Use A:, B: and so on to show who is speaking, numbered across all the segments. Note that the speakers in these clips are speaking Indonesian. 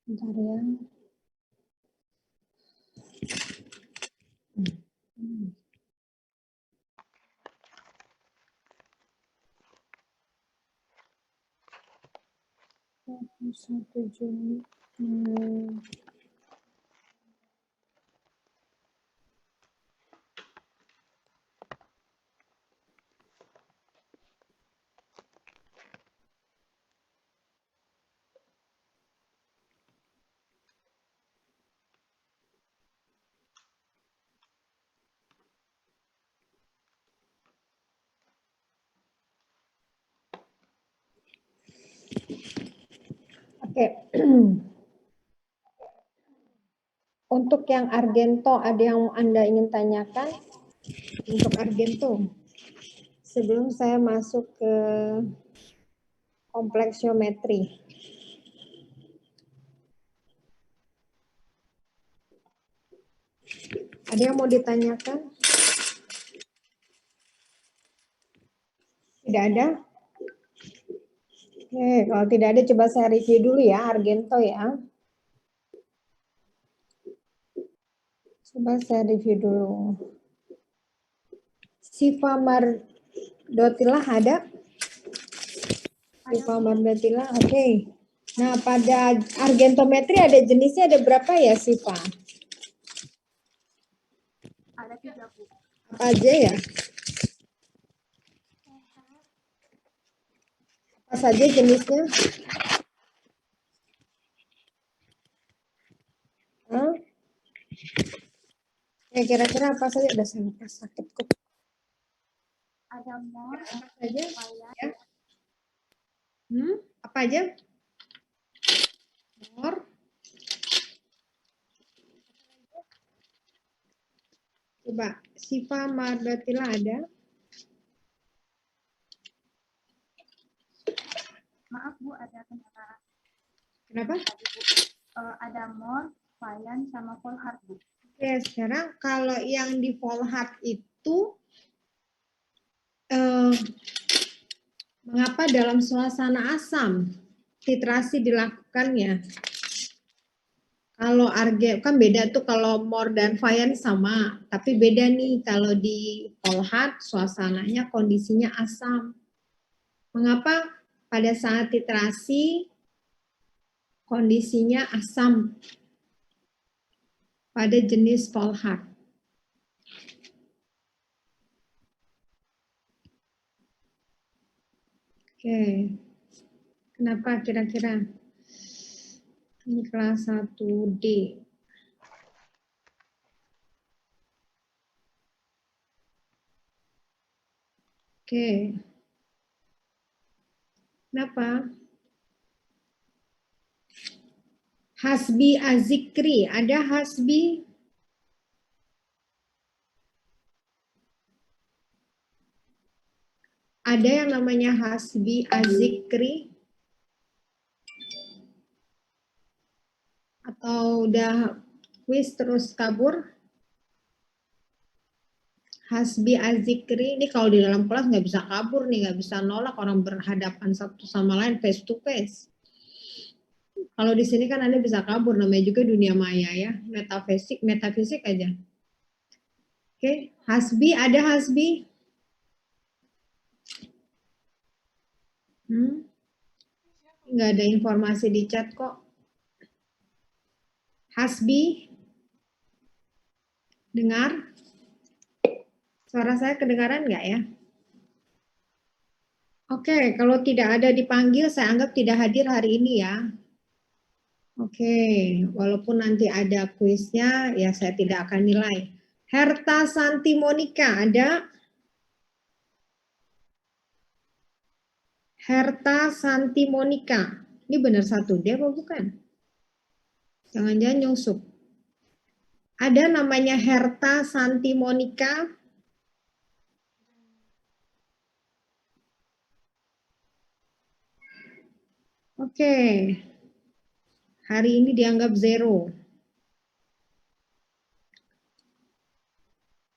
A: Bentar ya. Satu Juni. Oke. Untuk yang Argento, ada yang Anda ingin tanyakan? Untuk Argento, sebelum saya masuk ke kompleksiometri. Ada yang mau ditanyakan? Tidak ada? Oke, kalau tidak ada coba saya review dulu ya, Argento ya. Coba saya review dulu. Siva Mardotilah ada? Siva Mardotilah, oke. Nah, pada argentometri ada jenisnya ada berapa ya, Siva?
B: Ada 3, Bu.
A: Apa aja ya? Apa saja jenisnya? Hah? Ya, kira-kira apa saja? Udah saya sakit kok.
B: Ada mor,
A: Apa saja?
B: Fayan,
A: Ya. Apa aja? Mor. Coba, Siva Mardotilah ada?
B: maaf Bu, ada kendaraan
A: Kenapa?
B: tadi Bu. Ada mor, Fayan, sama Volhard Bu.
A: Oke, sekarang kalau yang di Volhard itu mengapa dalam suasana asam titrasi dilakukannya? Kalau kan beda tuh kalau mor dan Fayan sama, tapi beda nih kalau di Volhard suasananya kondisinya asam. Mengapa pada saat titrasi kondisinya asam pada jenis Volhard? Oke, kenapa kira-kira? Ini kelas 1D. Oke. Kenapa? Hasbi Azikri, ada Hasbi? Ada yang namanya Hasbi Azikri? Atau udah quiz terus kabur? Hasbi Azikri, ini kalau di dalam kelas nggak bisa kabur nih, nggak bisa nolak, orang berhadapan satu sama lain face to face. Kalau di sini kan Anda bisa kabur, namanya juga dunia maya ya, metafisik aja. Oke, Hasbi, ada Hasbi? Nggak ada informasi di chat kok. Hasbi? Dengar? Suara saya kedengaran nggak ya? Oke, kalau tidak ada dipanggil, saya anggap tidak hadir hari ini ya. Oke, walaupun nanti ada kuisnya, ya saya tidak akan nilai. Herta Santi Monica, ada? Herta Santi Monica. Ini benar 1D apa bukan? Jangan-jangan nyusup. Ada namanya Herta Santi Monica? Oke. Hari ini dianggap 0.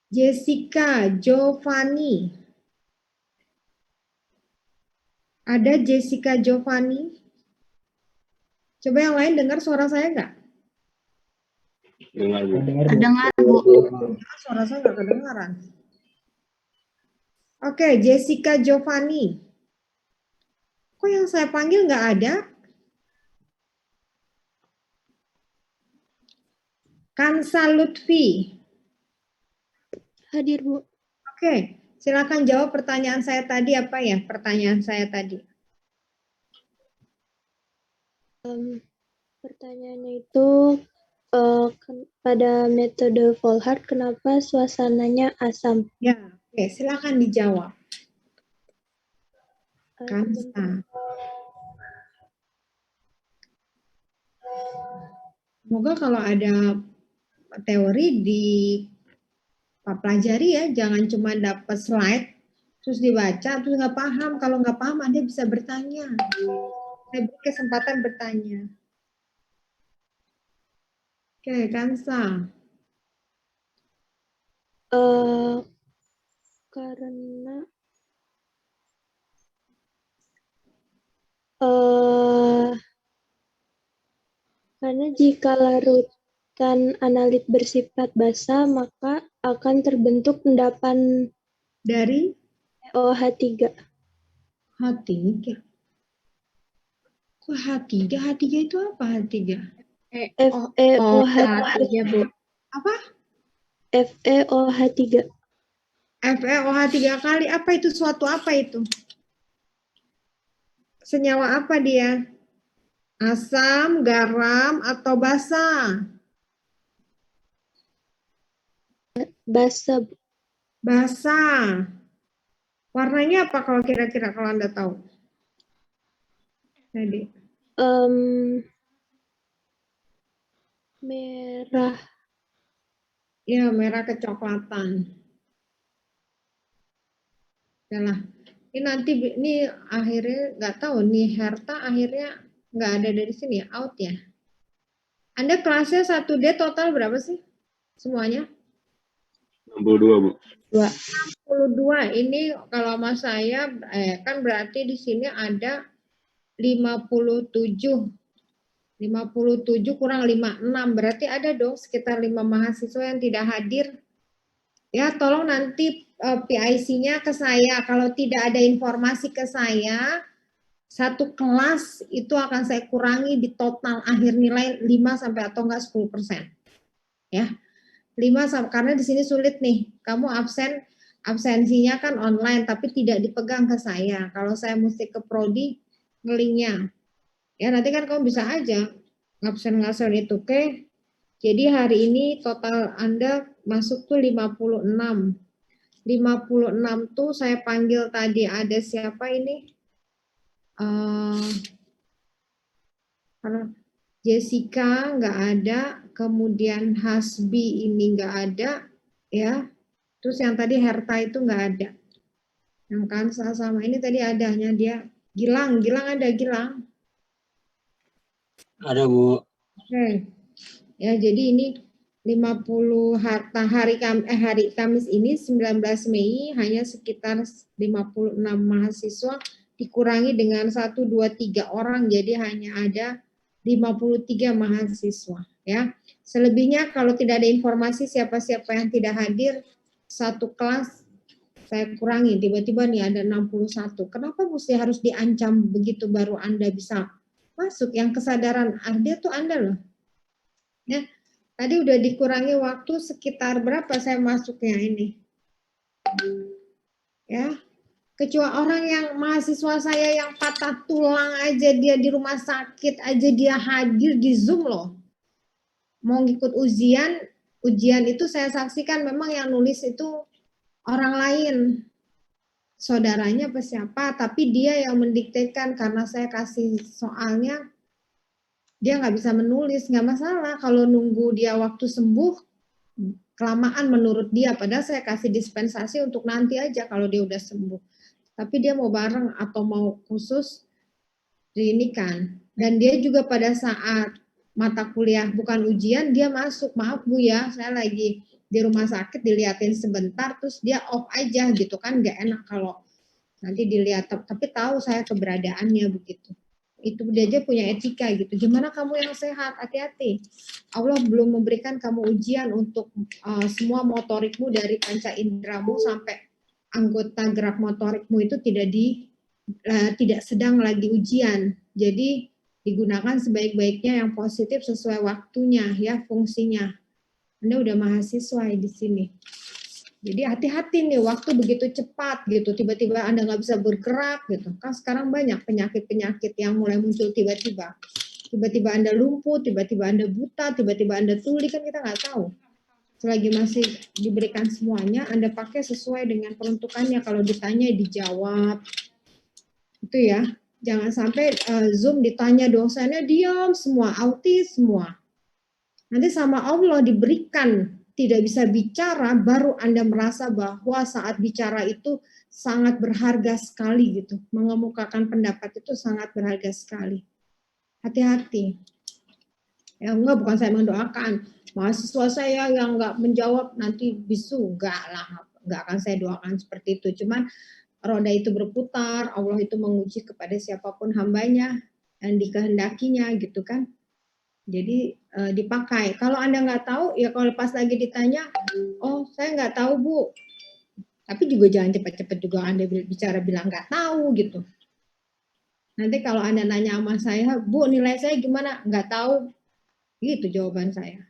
A: Jessica Giovanni. Ada Jessica Giovanni? Coba yang lain dengar suara saya nggak?
C: Dengar, Bu.
B: Terdengar, Bu.
A: Suara saya nggak kedengaran. Oke, Jessica Giovanni. Kok yang saya panggil nggak ada? Kansa Lutfi.
D: Hadir, Bu.
A: Oke, silakan jawab pertanyaan saya tadi apa ya? Pertanyaan saya tadi.
D: Pertanyaannya itu pada metode Volhard kenapa suasananya asam?
A: Ya, oke, silakan dijawab. Kansa. Semoga kalau ada teori dipelajari ya, jangan cuma dapat slide terus dibaca terus nggak paham. Kalau nggak paham Anda bisa bertanya. Saya beri kesempatan bertanya. Oke, Kansa.
D: Karena jika larutan analit bersifat basa, maka akan terbentuk endapan
A: Dari
D: OH3.
A: H3. Kok H3? H3 itu apa H3?
D: FeOH3, Bu.
A: Apa?
D: FeOH3.
A: FeOH 3 kali. Apa itu? Suatu apa itu? Senyawa apa dia? Asam, garam, atau basa?
D: Basa, Bu.
A: Basa. Warnanya apa kalau kira-kira kalau Anda tahu? Tadi.
D: Merah.
A: Ya, merah kecoklatan. Yalah. Ini nanti ini akhirnya nggak tahu nih Herta akhirnya nggak ada dari sini ya, out ya. Anda kelasnya 1D total berapa sih? Semuanya?
C: 62, Bu.
A: 62. Ini kalau mas saya kan berarti di sini ada 57. 57 kurang 56 berarti ada dong sekitar 5 mahasiswa yang tidak hadir. Ya, tolong nanti PIC-nya ke saya. Kalau tidak ada informasi ke saya, satu kelas itu akan saya kurangi di total akhir nilai 5 sampai atau enggak 10%. Ya. 5 sampai karena di sini sulit nih. Kamu absensinya kan online tapi tidak dipegang ke saya. Kalau saya mesti ke prodi ngelingnya. Ya, nanti kan kamu bisa aja ngabsen itu, oke? Jadi hari ini total Anda masuk tuh 56. 56 tuh saya panggil tadi ada siapa ini? Jessica nggak ada, kemudian Hasbi ini nggak ada, ya. Terus yang tadi Herta itu nggak ada. Yang Kansa sama ini tadi ada, hanya dia. Gilang ada, Gilang?
C: Ada, Bu.
A: Oke. Ya, jadi ini 50 hari Kamis ini 19 Mei hanya sekitar 56 mahasiswa dikurangi dengan 1 2 3 orang jadi hanya ada 53 mahasiswa ya. Selebihnya kalau tidak ada informasi siapa-siapa yang tidak hadir satu kelas saya kurangi tiba-tiba nih ada 61. Kenapa mesti harus diancam begitu baru Anda bisa masuk? Yang kesadaran Anda tuh Anda loh. Ya, tadi udah dikurangi waktu sekitar berapa saya masuknya ini. Ya, kecuali orang yang mahasiswa saya yang patah tulang aja dia di rumah sakit aja dia hadir di Zoom loh. Mau ngikut ujian itu saya saksikan memang yang nulis itu orang lain. Saudaranya apa siapa, tapi dia yang mendiktekan karena saya kasih soalnya dia nggak bisa menulis, nggak masalah kalau nunggu dia waktu sembuh kelamaan menurut dia, padahal saya kasih dispensasi untuk nanti aja kalau dia udah sembuh. Tapi dia mau bareng atau mau khusus ini kan. Dan dia juga pada saat mata kuliah bukan ujian dia masuk, maaf Bu ya, saya lagi di rumah sakit diliatin sebentar terus dia off aja gitu kan, nggak enak kalau nanti dilihat, tapi tahu saya keberadaannya begitu. itu dia aja punya etika gitu. Gimana kamu yang sehat? Hati-hati. Allah belum memberikan kamu ujian untuk semua motorikmu dari panca indramu sampai anggota gerak motorikmu itu tidak sedang lagi ujian. Jadi digunakan sebaik-baiknya yang positif sesuai waktunya ya fungsinya. Anda udah mahasiswa di sini. Jadi hati-hati nih, waktu begitu cepat gitu, tiba-tiba Anda nggak bisa bergerak gitu. Kan sekarang banyak penyakit-penyakit yang mulai muncul tiba-tiba. Tiba-tiba Anda lumpuh, tiba-tiba Anda buta, tiba-tiba Anda tuli, kan kita nggak tahu. Selagi masih diberikan semuanya, Anda pakai sesuai dengan peruntukannya. Kalau ditanya, dijawab. Itu ya, jangan sampai Zoom ditanya dosennya, diam semua, autis semua. Nanti sama Allah diberikan tidak bisa bicara, baru Anda merasa bahwa saat bicara itu sangat berharga sekali gitu. Mengemukakan pendapat itu sangat berharga sekali. Hati-hati. Ya enggak, bukan saya mendoakan. Mahasiswa saya yang enggak menjawab nanti bisu, enggak lah. Enggak akan saya doakan seperti itu. Cuman roda itu berputar, Allah itu menguji kepada siapapun hambanya yang dikehendakinya gitu kan. Jadi dipakai. Kalau Anda nggak tahu, ya kalau pas lagi ditanya, oh saya nggak tahu Bu. Tapi juga jangan cepat-cepat juga Anda bicara bilang nggak tahu gitu. Nanti kalau Anda nanya sama saya, Bu nilai saya gimana? Nggak tahu. Gitu jawaban saya.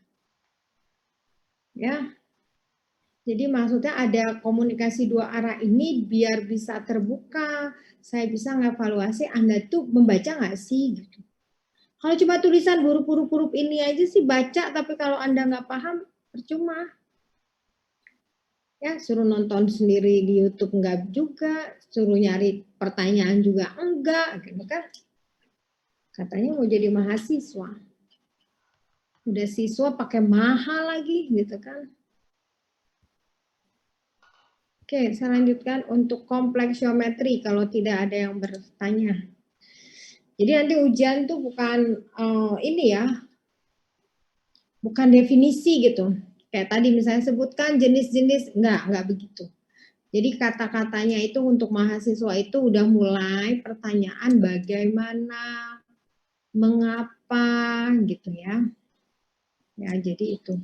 A: Ya. Jadi maksudnya ada komunikasi dua arah ini biar bisa terbuka. Saya bisa ngevaluasi Anda tuh membaca nggak sih gitu. Kalau cuma tulisan huruf-huruf ini aja sih baca, tapi kalau Anda nggak paham, percuma. Ya, suruh nonton sendiri di YouTube enggak juga, suruh nyari pertanyaan juga enggak, gitu kan. Katanya mau jadi mahasiswa. Udah siswa pakai mahal lagi, gitu kan. Oke, saya lanjutkan untuk kompleks geometri, kalau tidak ada yang bertanya. Jadi nanti ujian tuh bukan ini ya, bukan definisi gitu. Kayak tadi misalnya sebutkan jenis-jenis, enggak begitu. Jadi kata-katanya itu untuk mahasiswa itu udah mulai pertanyaan bagaimana, mengapa gitu ya. Ya, jadi itu.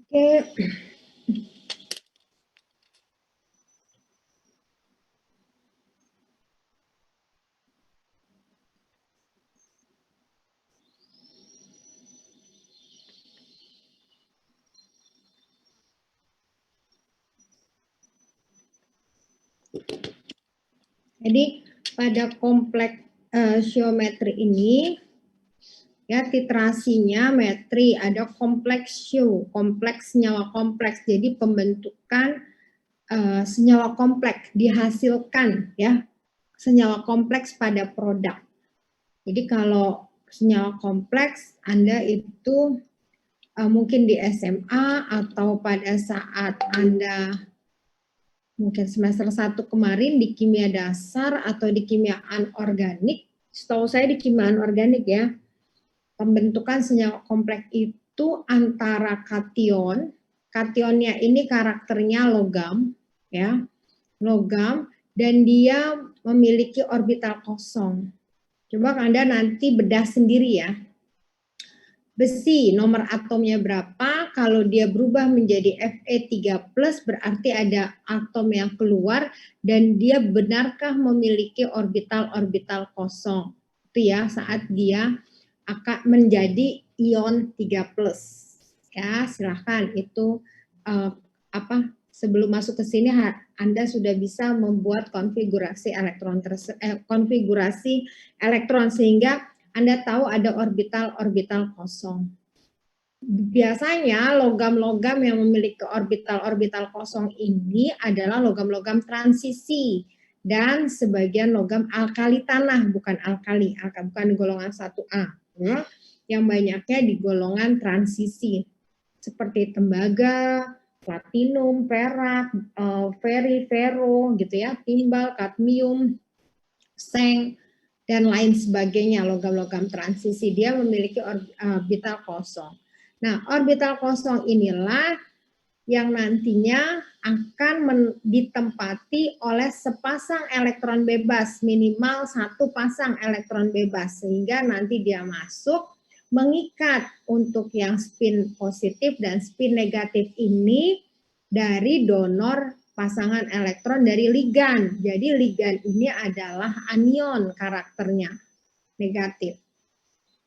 A: Oke. Jadi pada kompleks geometri ini ya titrasinya metri, ada kompleks kompleks senyawa kompleks. Jadi pembentukan senyawa kompleks dihasilkan ya senyawa kompleks pada produk. Jadi kalau senyawa kompleks Anda itu mungkin di SMA atau pada saat Anda mungkin semester 1 kemarin di kimia dasar atau di kimia anorganik, setahu saya di kimia anorganik ya, pembentukan senyawa kompleks itu antara kation, kationnya ini karakternya logam, ya, logam, dan dia memiliki orbital kosong. Coba Anda nanti bedah sendiri ya. Besi, nomor atomnya berapa, kalau dia berubah menjadi Fe3+, berarti ada atom yang keluar, dan dia benarkah memiliki orbital-orbital kosong. Itu ya, saat dia akan menjadi ion 3+. Ya, silahkan itu sebelum masuk ke sini Anda sudah bisa membuat konfigurasi elektron sehingga Anda tahu ada orbital-orbital kosong. Biasanya logam-logam yang memiliki orbital-orbital kosong ini adalah logam-logam transisi dan sebagian logam alkali tanah, bukan alkali, bukan golongan 1A. Ya, yang banyaknya di golongan transisi. seperti tembaga, platinum, perak, fero gitu ya, timbal, kadmium, seng, dan lain sebagainya, logam-logam transisi. Dia memiliki orbital kosong. Nah, orbital kosong inilah yang nantinya akan ditempati oleh sepasang elektron bebas, minimal satu pasang elektron bebas, sehingga nanti dia masuk mengikat untuk yang spin positif dan spin negatif ini dari donor pasangan elektron dari ligan. Jadi ligan ini adalah anion karakternya, negatif.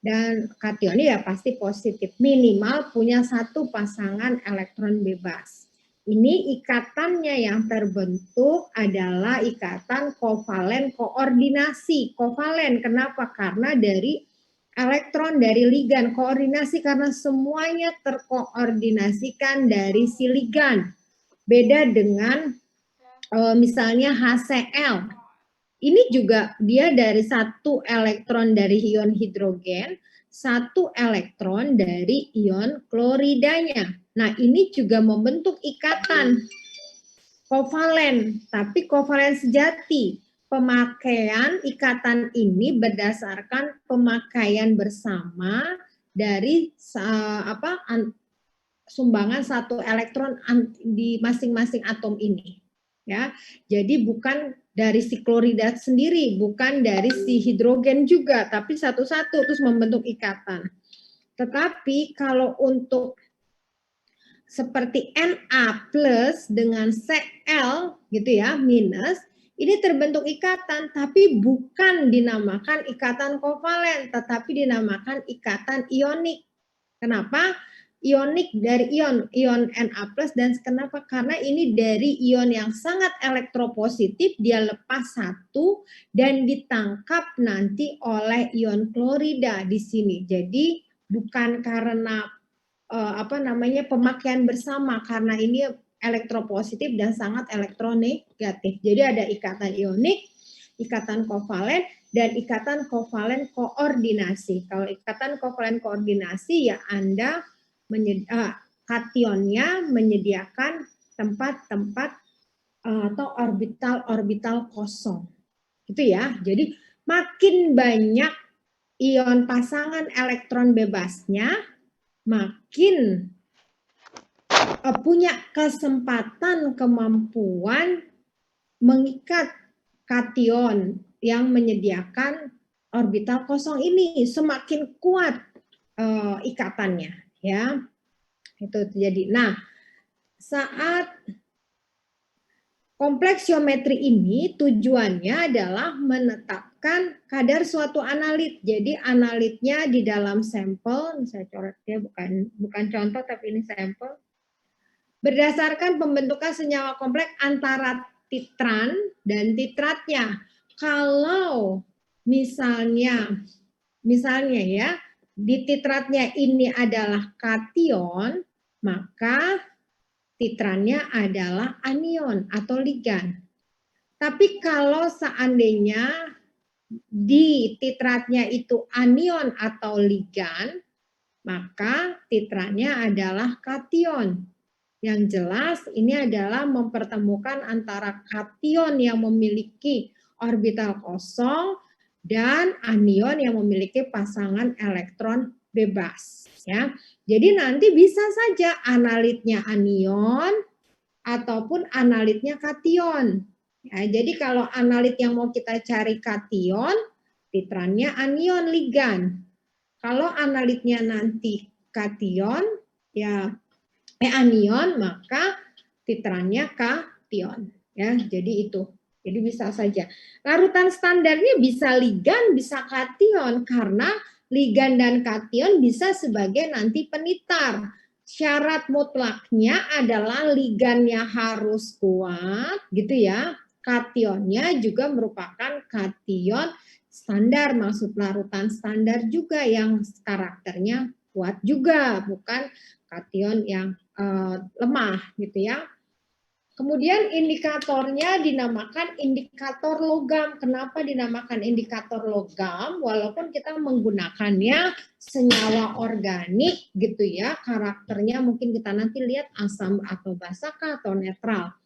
A: Dan kationnya ya pasti positif, minimal punya satu pasangan elektron bebas. Ini ikatannya yang terbentuk adalah ikatan kovalen koordinasi. Kovalen kenapa? Karena dari elektron dari ligan, koordinasi karena semuanya terkoordinasikan dari si ligan. Beda dengan misalnya HCl. Ini juga dia dari satu elektron dari ion hidrogen, satu elektron dari ion kloridanya. Nah, ini juga membentuk ikatan kovalen, tapi kovalen sejati. Pemakaian ikatan ini berdasarkan pemakaian bersama dari sumbangan satu elektron di masing-masing atom ini. Ya, jadi bukan dari si klorida sendiri, bukan dari si hidrogen juga, tapi satu-satu terus membentuk ikatan. Tetapi kalau untuk seperti Na plus dengan Cl gitu ya, minus, ini terbentuk ikatan, tapi bukan dinamakan ikatan kovalen, tetapi dinamakan ikatan ionik. Kenapa? Ionik dari ion Na+, dan kenapa? Karena ini dari ion yang sangat elektropositif, dia lepas satu dan ditangkap nanti oleh ion klorida di sini. Jadi bukan karena pemakaian bersama, karena ini elektropositif dan sangat elektronegatif. Jadi ada ikatan ionik, ikatan kovalen, dan ikatan kovalen koordinasi. Kalau ikatan kovalen koordinasi ya Anda kationnya menyediakan tempat-tempat atau orbital kosong. Gitu ya. Jadi makin banyak ion pasangan elektron bebasnya, makin punya kesempatan kemampuan mengikat kation yang menyediakan orbital kosong ini, semakin kuat ikatannya. Ya, itu terjadi. Nah, saat kompleksiometri ini tujuannya adalah menetapkan kadar suatu analit. Jadi analitnya di dalam sampel, saya coretnya bukan contoh tapi ini sampel. Berdasarkan pembentukan senyawa kompleks antara titran dan titratnya. Kalau misalnya ya, di titratnya ini adalah kation, maka titrannya adalah anion atau ligan. Tapi kalau seandainya di titratnya itu anion atau ligan, maka titrannya adalah kation. Yang jelas ini adalah mempertemukan antara kation yang memiliki orbital kosong dan anion yang memiliki pasangan elektron bebas. Ya, jadi nanti bisa saja analitnya anion ataupun analitnya kation. Ya, jadi kalau analit yang mau kita cari kation, titrannya anion ligan. Kalau analitnya nanti kation, ya anion, maka titrannya kation. Ya, jadi itu. Jadi bisa saja. Larutan standarnya bisa ligan, bisa kation, karena ligan dan kation bisa sebagai nanti penitar. Syarat mutlaknya adalah ligannya harus kuat, gitu ya. Kationnya juga merupakan kation standar, maksud larutan standar juga yang karakternya kuat juga, bukan kation yang lemah, gitu ya. Kemudian indikatornya dinamakan indikator logam. Kenapa dinamakan indikator logam? Walaupun kita menggunakannya senyawa organik gitu ya, karakternya mungkin kita nanti lihat asam atau basakah atau netral.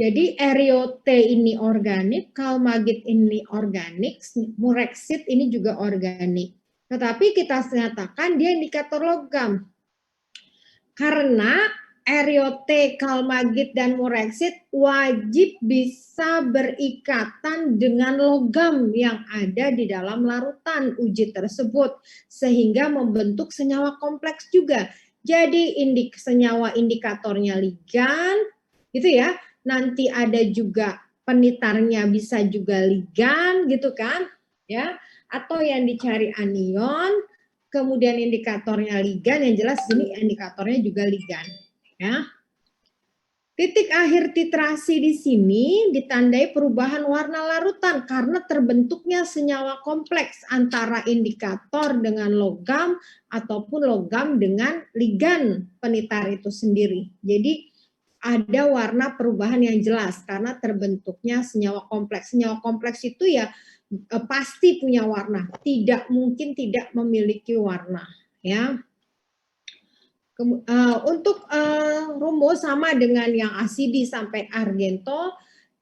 A: Jadi eriote ini organik, kalmagit ini organik, mureksit ini juga organik. Tetapi kita nyatakan dia indikator logam. Karena eriote, kalmagit, dan mureksit wajib bisa berikatan dengan logam yang ada di dalam larutan uji tersebut sehingga membentuk senyawa kompleks juga. Jadi senyawa indikatornya ligan, gitu ya. Nanti ada juga penitarnya bisa juga ligan, gitu kan? Ya, atau yang dicari anion. Kemudian indikatornya ligan, yang jelas ini indikatornya juga ligan. Ya. Titik akhir titrasi di sini ditandai perubahan warna larutan karena terbentuknya senyawa kompleks antara indikator dengan logam ataupun logam dengan ligan penitar itu sendiri. Jadi ada warna perubahan yang jelas karena terbentuknya senyawa kompleks. Senyawa kompleks itu ya pasti punya warna, tidak mungkin tidak memiliki warna, ya. Untuk rumus sama dengan yang asidi sampai argento,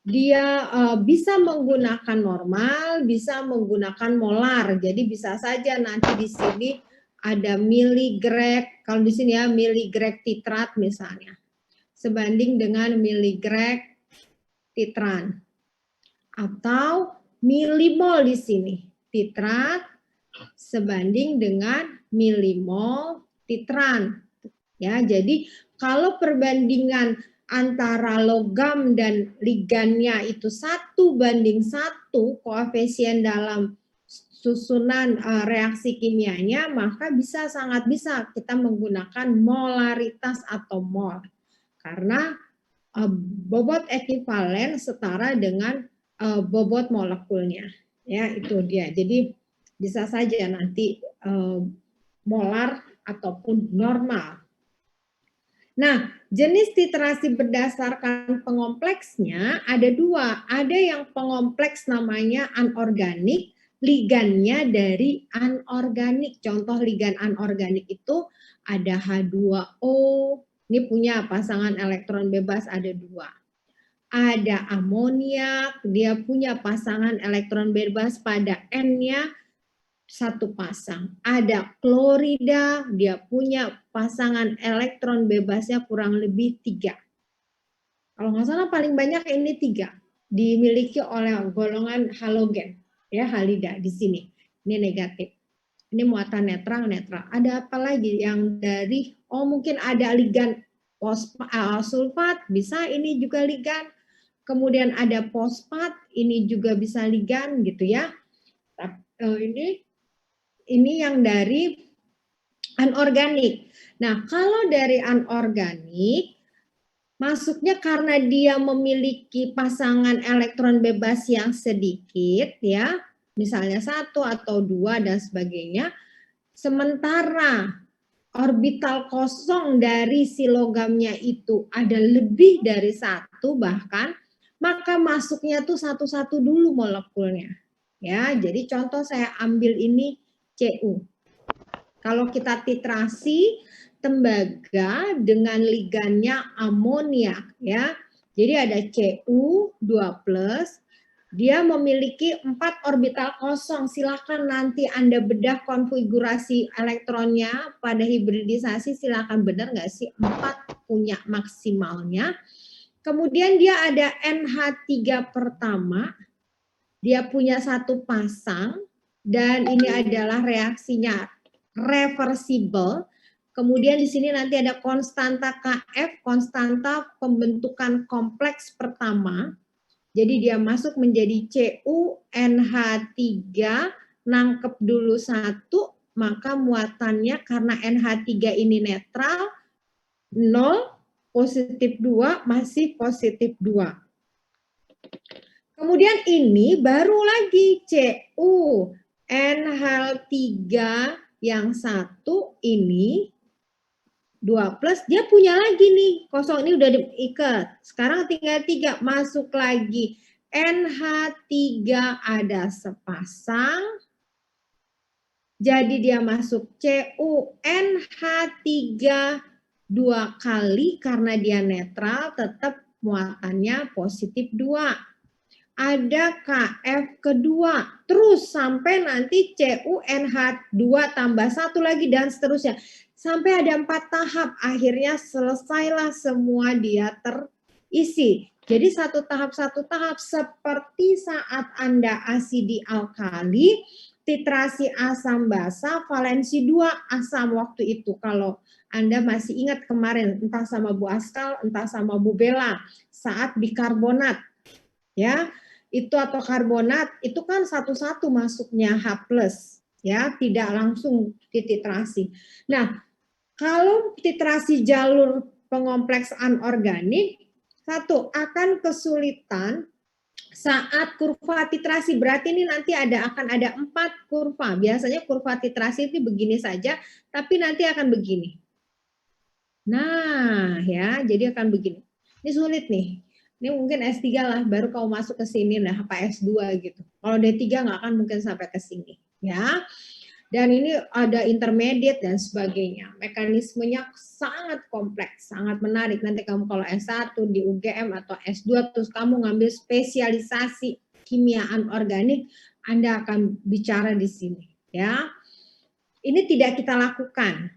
A: dia bisa menggunakan normal, bisa menggunakan molar. Jadi bisa saja nanti di sini ada miligrek, kalau di sini ya miligrek titrat misalnya, sebanding dengan miligrek titran, atau milimol di sini, titrat sebanding dengan milimol titran. Ya, jadi kalau perbandingan antara logam dan ligannya itu 1:1 koefisien dalam susunan reaksi kimianya, maka sangat bisa kita menggunakan molaritas atau mol. Karena bobot ekivalen setara dengan bobot molekulnya, ya itu dia. Jadi bisa saja nanti molar ataupun normal. Nah, jenis titrasi berdasarkan pengompleksnya ada dua. Ada yang pengompleks namanya anorganik, ligannya dari anorganik. Contoh ligan anorganik itu ada H2O, ini punya pasangan elektron bebas ada 2. Ada amoniak, dia punya pasangan elektron bebas pada N-nya 1 pasang. Ada klorida, dia punya pasangan elektron bebasnya kurang lebih 3. Kalau nggak salah paling banyak ini 3. Dimiliki oleh golongan halogen, ya halida di sini. Ini negatif. Ini muatan netral. Ada apa lagi yang dari, mungkin ada ligan sulfat, bisa ini juga ligan. Kemudian ada fosfat, ini juga bisa ligan gitu ya. Ini yang dari anorganik. Nah, kalau dari anorganik, masuknya karena dia memiliki pasangan elektron bebas yang sedikit, ya, misalnya 1 atau 2 dan sebagainya, sementara orbital kosong dari si logamnya itu ada lebih dari 1 bahkan, maka masuknya tuh satu-satu dulu molekulnya. Ya, jadi contoh saya ambil ini Cu. Kalau kita titrasi tembaga dengan ligannya amoniak, ya. Jadi ada Cu2+, dia memiliki 4 orbital kosong. Silakan nanti Anda bedah konfigurasi elektronnya pada hibridisasi, silakan benar nggak sih 4 punya maksimalnya. Kemudian dia ada NH3 pertama, dia punya 1 pasang, dan ini adalah reaksinya reversible. Kemudian di sini nanti ada konstanta Kf, konstanta pembentukan kompleks pertama. Jadi dia masuk menjadi CuNH3, nangkep dulu 1, maka muatannya karena NH3 ini netral, 0, positif 2, masih positif 2. Kemudian ini baru lagi CuNH3 yang 1 ini 2 plus, dia punya lagi nih, kosong ini udah diikat. Sekarang tinggal 3, masuk lagi. NH3 ada sepasang. Jadi dia masuk CuNH3 2 kali karena dia netral, tetap muatannya positif 2. Ada KF kedua, terus sampai nanti CuNH2 tambah 1 lagi dan seterusnya. Sampai ada 4 tahap, akhirnya selesailah semua dia terisi. Jadi satu tahap seperti saat Anda asidi alkali, titrasi asam basa, valensi 2 asam waktu itu. Kalau Anda masih ingat kemarin, entah sama Bu Askal, entah sama Bu Bella, saat bikarbonat, ya, itu atau karbonat, itu kan satu-satu masuknya H+, ya, tidak langsung dititrasi. Nah, kalau titrasi jalur pengompleks anorganik, satu, akan kesulitan saat kurva titrasi. Berarti ini nanti akan ada 4 kurva. Biasanya kurva titrasi itu begini saja, tapi nanti akan begini. Nah, ya, jadi akan begini. Ini sulit nih. Ini mungkin S3 lah, baru kau masuk ke sini, nah apa S2 gitu. Kalau D3 nggak akan mungkin sampai ke sini, ya. Dan ini ada intermediate dan sebagainya. Mekanismenya sangat kompleks, sangat menarik. Nanti kamu kalau S1 di UGM atau S2 terus kamu ngambil spesialisasi kimia anorganik, Anda akan bicara di sini, ya. Ini tidak kita lakukan.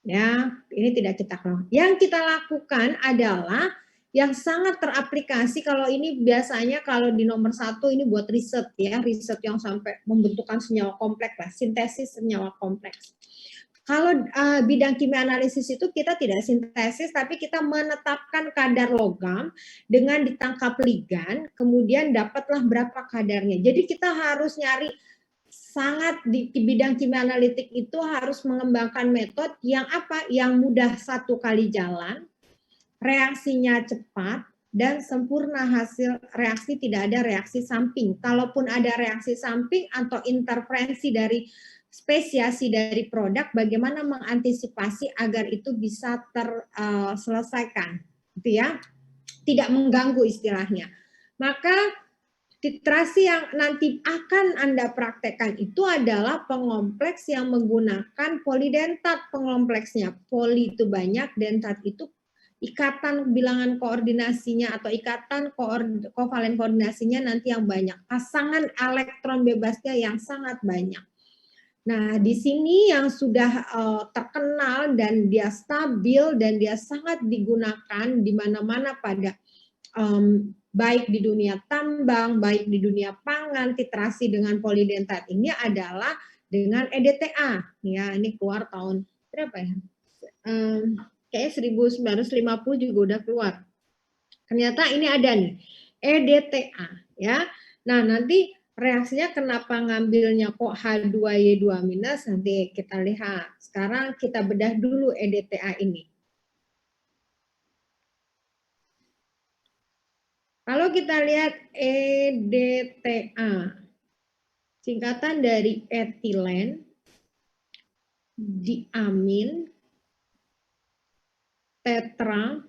A: Ya, ini tidak kita lakukan. Yang kita lakukan adalah yang sangat teraplikasi. Kalau ini biasanya kalau di nomor 1 ini buat riset, ya, riset yang sampai membentukkan senyawa kompleks lah, sintesis senyawa kompleks. Kalau bidang kimia analisis itu kita tidak sintesis, tapi kita menetapkan kadar logam dengan ditangkap ligan, kemudian dapatlah berapa kadarnya. Jadi kita harus nyari sangat di bidang kimia analitik itu harus mengembangkan metode yang apa? Yang mudah satu kali jalan, reaksinya cepat, dan sempurna hasil reaksi, tidak ada reaksi samping. Kalaupun ada reaksi samping atau interferensi dari spesiasi dari produk, bagaimana mengantisipasi agar itu bisa terselesaikan, gitu ya, tidak mengganggu istilahnya. Maka titrasi yang nanti akan Anda praktekkan itu adalah pengompleks yang menggunakan polidentat pengompleksnya. Poli itu banyak, dentat itu ikatan bilangan koordinasinya atau ikatan kovalen koordinasinya nanti yang banyak. Pasangan elektron bebasnya yang sangat banyak. Nah, di sini yang sudah terkenal dan dia stabil dan dia sangat digunakan di mana-mana pada baik di dunia tambang, baik di dunia pangan, titrasi dengan polidentat ini adalah dengan EDTA. Ya, ini keluar tahun berapa ya? Kayaknya 1950 juga udah keluar. Ternyata ini ada nih, EDTA. Ya, nah nanti reaksinya kenapa ngambilnya kok H2Y2-, nanti kita lihat. Sekarang kita bedah dulu EDTA ini. Kalau kita lihat EDTA, singkatan dari etilen, diamin, tetra,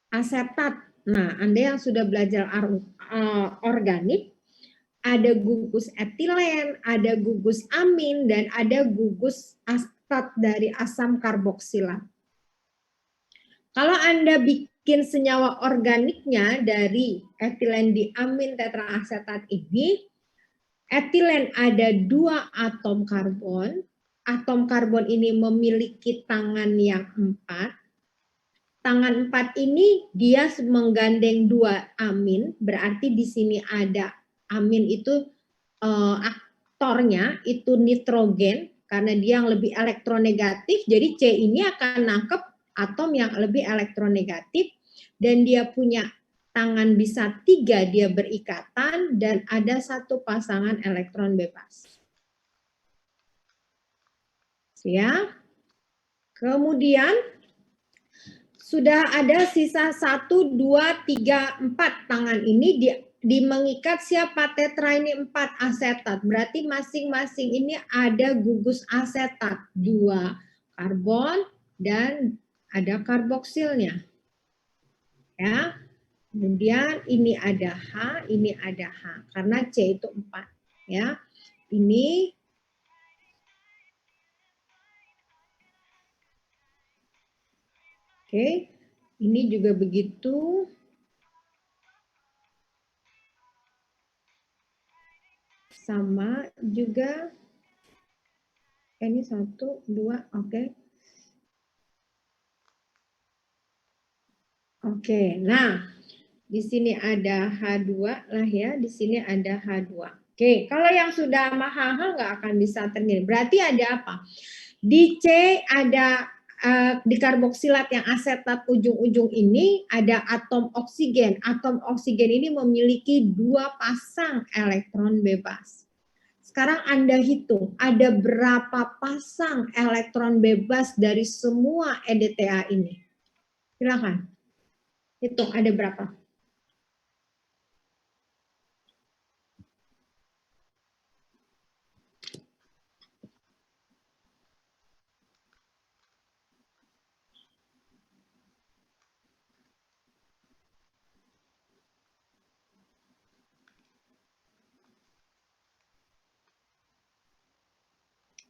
A: asetat. Nah, Anda yang sudah belajar organik, ada gugus etilen, ada gugus amin, dan ada gugus asetat dari asam karboksilat. Kalau Anda bikin senyawa organiknya dari etilen diamin tetraasetat ini, etilen ada 2 atom karbon. Atom karbon ini memiliki tangan yang 4. Tangan 4 ini dia menggandeng 2 amin, berarti di sini ada amin itu aktornya itu nitrogen karena dia yang lebih elektronegatif. Jadi C ini akan nangkep atom yang lebih elektronegatif dan dia punya tangan bisa 3, dia berikatan dan ada 1 pasangan elektron bebas. Ya. Kemudian sudah ada sisa 1, 2, 3, 4 tangan ini di mengikat siapa? Tetra ini 4 asetat. Berarti masing-masing ini ada gugus asetat 2 karbon dan ada karboksilnya. Ya. Kemudian ini ada H, ini ada H. Karena C itu 4. Ya. Ini oke. Ini juga begitu. Sama juga. Ini 1, 2, oke. Oke, nah di sini ada H2 lah ya, di sini ada H2. Oke, kalau yang sudah sama H nggak akan bisa ternilai. Berarti ada apa? Di C ada di karboksilat yang asetat ujung-ujung ini ada atom oksigen. Atom oksigen ini memiliki 2 pasang elektron bebas. Sekarang Anda hitung, ada berapa pasang elektron bebas dari semua EDTA ini? Silakan. Hitung ada berapa?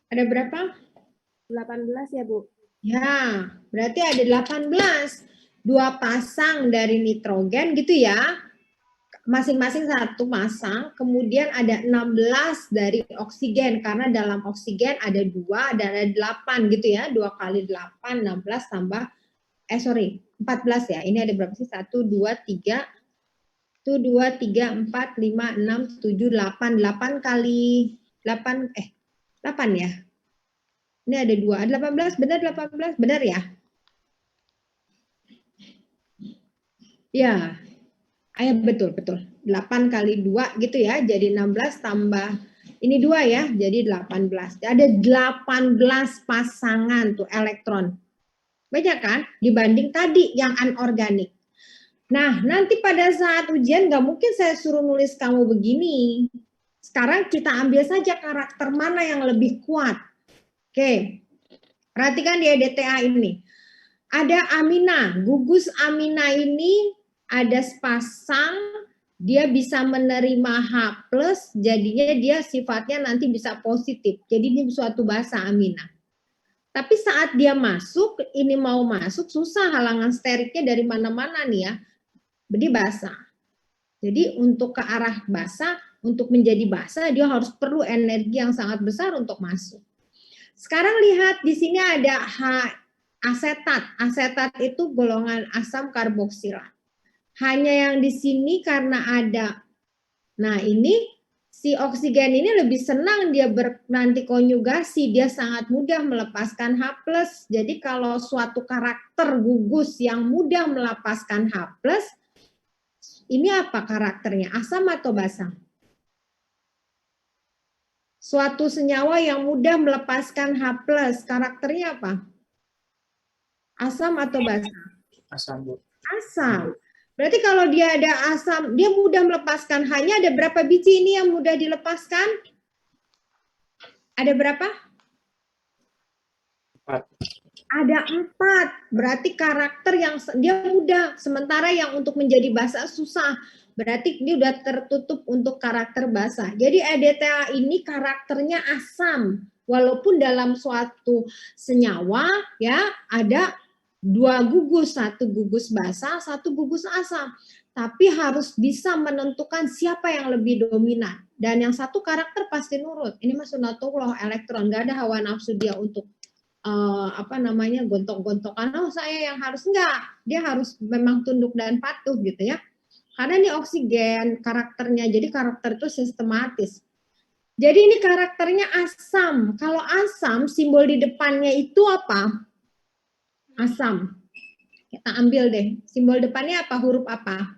A: Ada berapa?
B: 18 ya, Bu?
A: Ya, berarti ada 18. 2 pasang dari nitrogen gitu ya. Masing-masing 1 pasang. Kemudian ada 16 dari oksigen. Karena dalam oksigen ada 2 dan ada 8 gitu ya. 2 kali 8, 16 tambah, 14 ya. Ini ada berapa sih? 1, 2, 3. 1, 2, 3, 4, 5, 6, 7, 8. 8 kali 8, 8 ya. Ini ada 2, ada 18, benar 18, benar ya? Ya, betul. 8 kali 2 gitu ya, jadi 16 tambah, ini 2 ya, jadi 18. Ada 18 pasangan tuh elektron. Banyak kan? Dibanding tadi yang anorganik. Nah, nanti pada saat ujian nggak mungkin saya suruh nulis kamu begini. Sekarang kita ambil saja karakter mana yang lebih kuat. Oke, perhatikan di EDTA ini. Ada amina, gugus amina ini ada sepasang, dia bisa menerima H+, jadinya dia sifatnya nanti bisa positif. Jadi ini suatu basa amina. Tapi saat dia masuk, ini mau masuk, susah halangan steriknya dari mana-mana nih ya. Jadi basa. Jadi untuk ke arah basa, untuk menjadi basa, dia harus perlu energi yang sangat besar untuk masuk. Sekarang lihat di sini ada H asetat. Asetat itu golongan asam karboksilat. Hanya yang di sini karena ada. Nah, ini si oksigen ini lebih senang dia nanti konjugasi, dia sangat mudah melepaskan H+. Jadi kalau suatu karakter gugus yang mudah melepaskan H+, ini apa karakternya? Asam atau basa? Suatu senyawa yang mudah melepaskan H+, karakternya apa? Asam atau basa?
E: Asam, Bu.
A: Asam. Berarti kalau dia ada asam, dia mudah melepaskan. Hanya ada berapa biji ini yang mudah dilepaskan? Ada berapa?
E: 4.
A: Ada 4. Berarti karakter yang dia mudah. Sementara yang untuk menjadi basa susah. Berarti dia udah tertutup untuk karakter basa. Jadi EDTA ini karakternya asam. Walaupun dalam suatu senyawa ya ada 2 gugus, 1 gugus basa, 1 gugus asam. Tapi harus bisa menentukan siapa yang lebih dominan. Dan yang satu karakter pasti nurut. Ini mah sunatullah elektron, nggak ada hawa nafsu dia untuk gontok-gontokan. Oh saya yang harus, enggak. Dia harus memang tunduk dan patuh gitu ya. Karena ini oksigen karakternya, jadi karakter itu sistematis. Jadi ini karakternya asam. Kalau asam, simbol di depannya itu apa? Asam. Kita ambil deh. Simbol depannya apa? Huruf apa?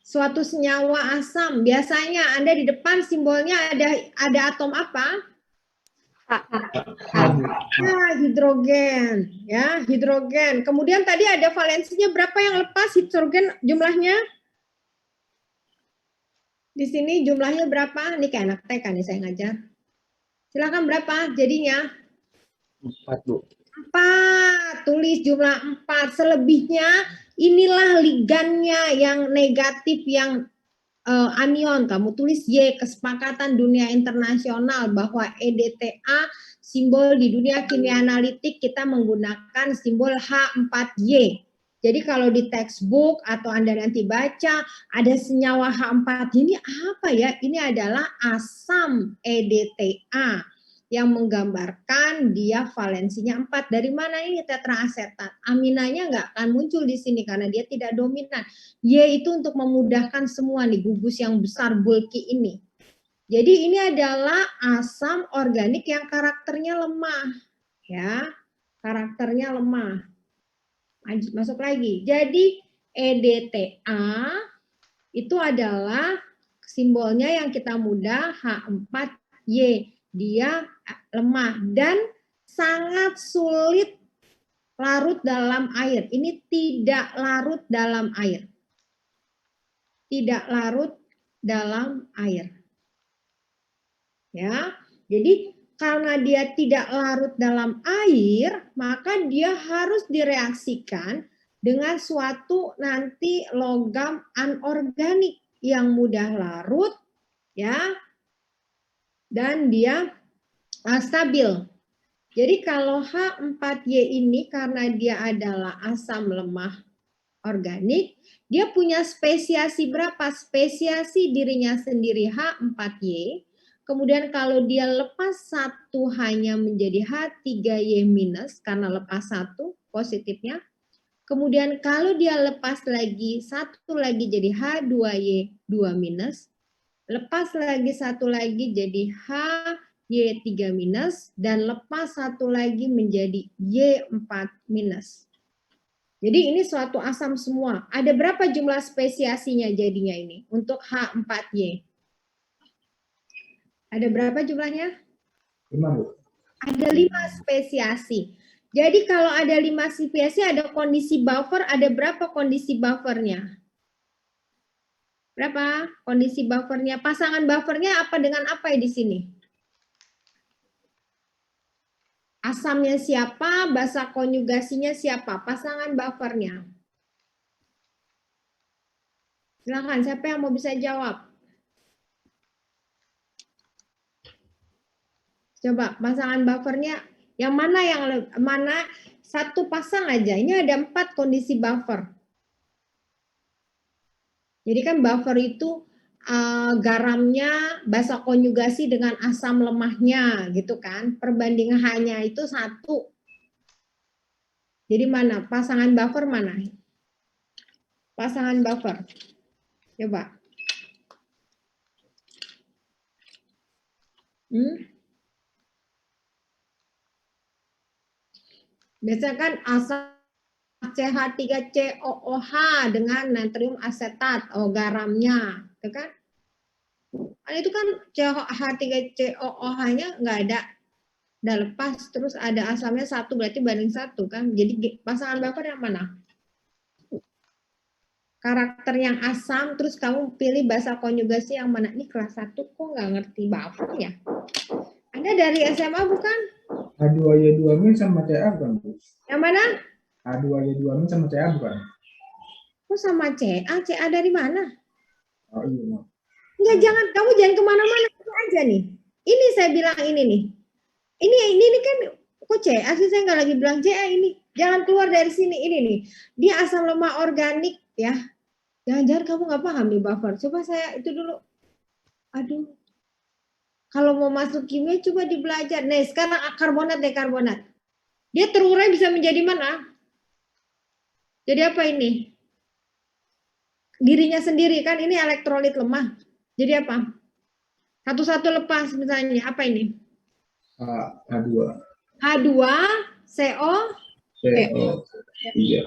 A: Suatu senyawa asam. Biasanya Anda di depan simbolnya ada atom apa? Hidrogen, ya, hidrogen. Kemudian tadi ada valensinya berapa yang lepas hidrogen jumlahnya? Di sini jumlahnya berapa? Ini kayak anak TK nih saya ngajar. Silakan berapa jadinya?
E: 4, Bu.
A: 4, tulis jumlah 4. Selebihnya inilah ligannya yang negatif, yang anion. Kamu tulis Y, kesepakatan dunia internasional bahwa EDTA simbol di dunia kimia analitik kita menggunakan simbol H4Y. Jadi kalau di textbook atau Anda nanti baca ada senyawa H4, ini apa ya? Ini adalah asam EDTA yang menggambarkan dia valensinya 4. Dari mana ini tetraasetat? Aminanya nggak akan muncul di sini karena dia tidak dominan. Y itu untuk memudahkan semua nih gugus yang besar bulky ini. Jadi ini adalah asam organik yang karakternya lemah, ya, karakternya lemah. Masuk lagi. Jadi EDTA itu adalah simbolnya yang kita mudah H4Y. Dia lemah dan sangat sulit larut dalam air. Ini tidak larut dalam air. Tidak larut dalam air. Ya. Jadi karena dia tidak larut dalam air, maka dia harus direaksikan dengan suatu nanti logam anorganik yang mudah larut, ya, dan dia stabil. Jadi kalau H4Y ini karena dia adalah asam lemah organik, dia punya spesiasi berapa? Spesiasi dirinya sendiri H4Y. Kemudian kalau dia lepas 1 hanya menjadi H3Y minus karena lepas 1 positifnya. Kemudian kalau dia lepas lagi 1 lagi jadi H2Y 2 minus. Lepas lagi 1 lagi jadi HY3 minus. Dan lepas 1 lagi menjadi Y4 minus. Jadi ini suatu asam semua. Ada berapa jumlah spesiasinya jadinya ini untuk H4Y? Ada berapa jumlahnya?
E: 5, Bu.
A: Ada 5 spesiasi. Jadi kalau ada 5 spesiasi, ada kondisi buffer, ada berapa kondisi buffernya? Berapa kondisi buffernya? Pasangan buffernya apa dengan apa ya di sini? Asamnya siapa? Basa konjugasinya siapa? Pasangan buffernya. Silakan, siapa yang mau bisa jawab? Coba pasangan buffernya yang mana satu pasang aja. Ini ada 4 kondisi buffer. Jadi kan buffer itu garamnya basa konjugasi dengan asam lemahnya gitu kan. Perbandingan hanya itu 1. Jadi mana? Pasangan buffer mana? Pasangan buffer. Coba. Biasanya kan asam CH3COOH dengan natrium asetat, garamnya, itu kan? Itu kan CH3COOH-nya nggak ada, udah lepas, terus ada asamnya 1 berarti banding 1 kan? Jadi pasangan buffer yang mana? Karakter yang asam, terus kamu pilih basa konjugasi yang mana? Ini kelas 1 kok nggak ngerti buffer ya? Anda dari SMA bukan?
E: H2Y2 sama CA bukan, Bu?
A: Yang mana?
E: H2Y2 sama CA bukan?
A: Kok sama CA? CA dari mana?
E: Oh iya.
A: Enggak, kamu jangan kemana-mana aja nih. Ini saya bilang ini nih. Ini kan kok CA sih, saya nggak lagi bilang CA ini. Jangan keluar dari sini, ini nih. Dia asam lemah organik ya. Jangan-jangan kamu nggak paham nih buffer. Coba saya itu dulu. Aduh. Kalau mau masuk kimia coba dibelajar. Nih sekarang karbonat deh, karbonat. Dia terurai bisa menjadi mana? Jadi apa ini? Dirinya sendiri kan ini elektrolit lemah. Jadi apa? Satu-satu lepas misalnya. Apa ini?
E: H2.
A: H2, CO.
E: Iya.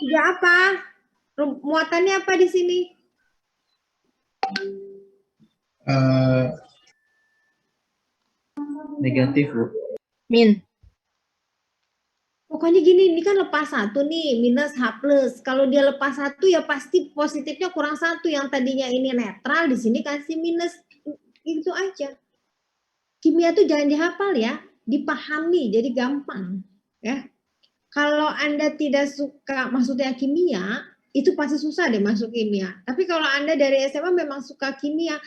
A: Juga apa? Muatannya apa di sini?
E: Negatif, Bu.
D: Min.
A: Pokoknya gini, ini kan lepas 1 nih, minus H+. Kalau dia lepas 1 ya pasti positifnya kurang 1. Yang tadinya ini netral, di sini kasih minus. Itu aja. Kimia tuh jangan dihafal ya. dipahami, jadi gampang. Ya, kalau Anda tidak suka, maksudnya kimia, itu pasti susah deh masuk kimia. Tapi kalau Anda dari SMA memang suka kimia,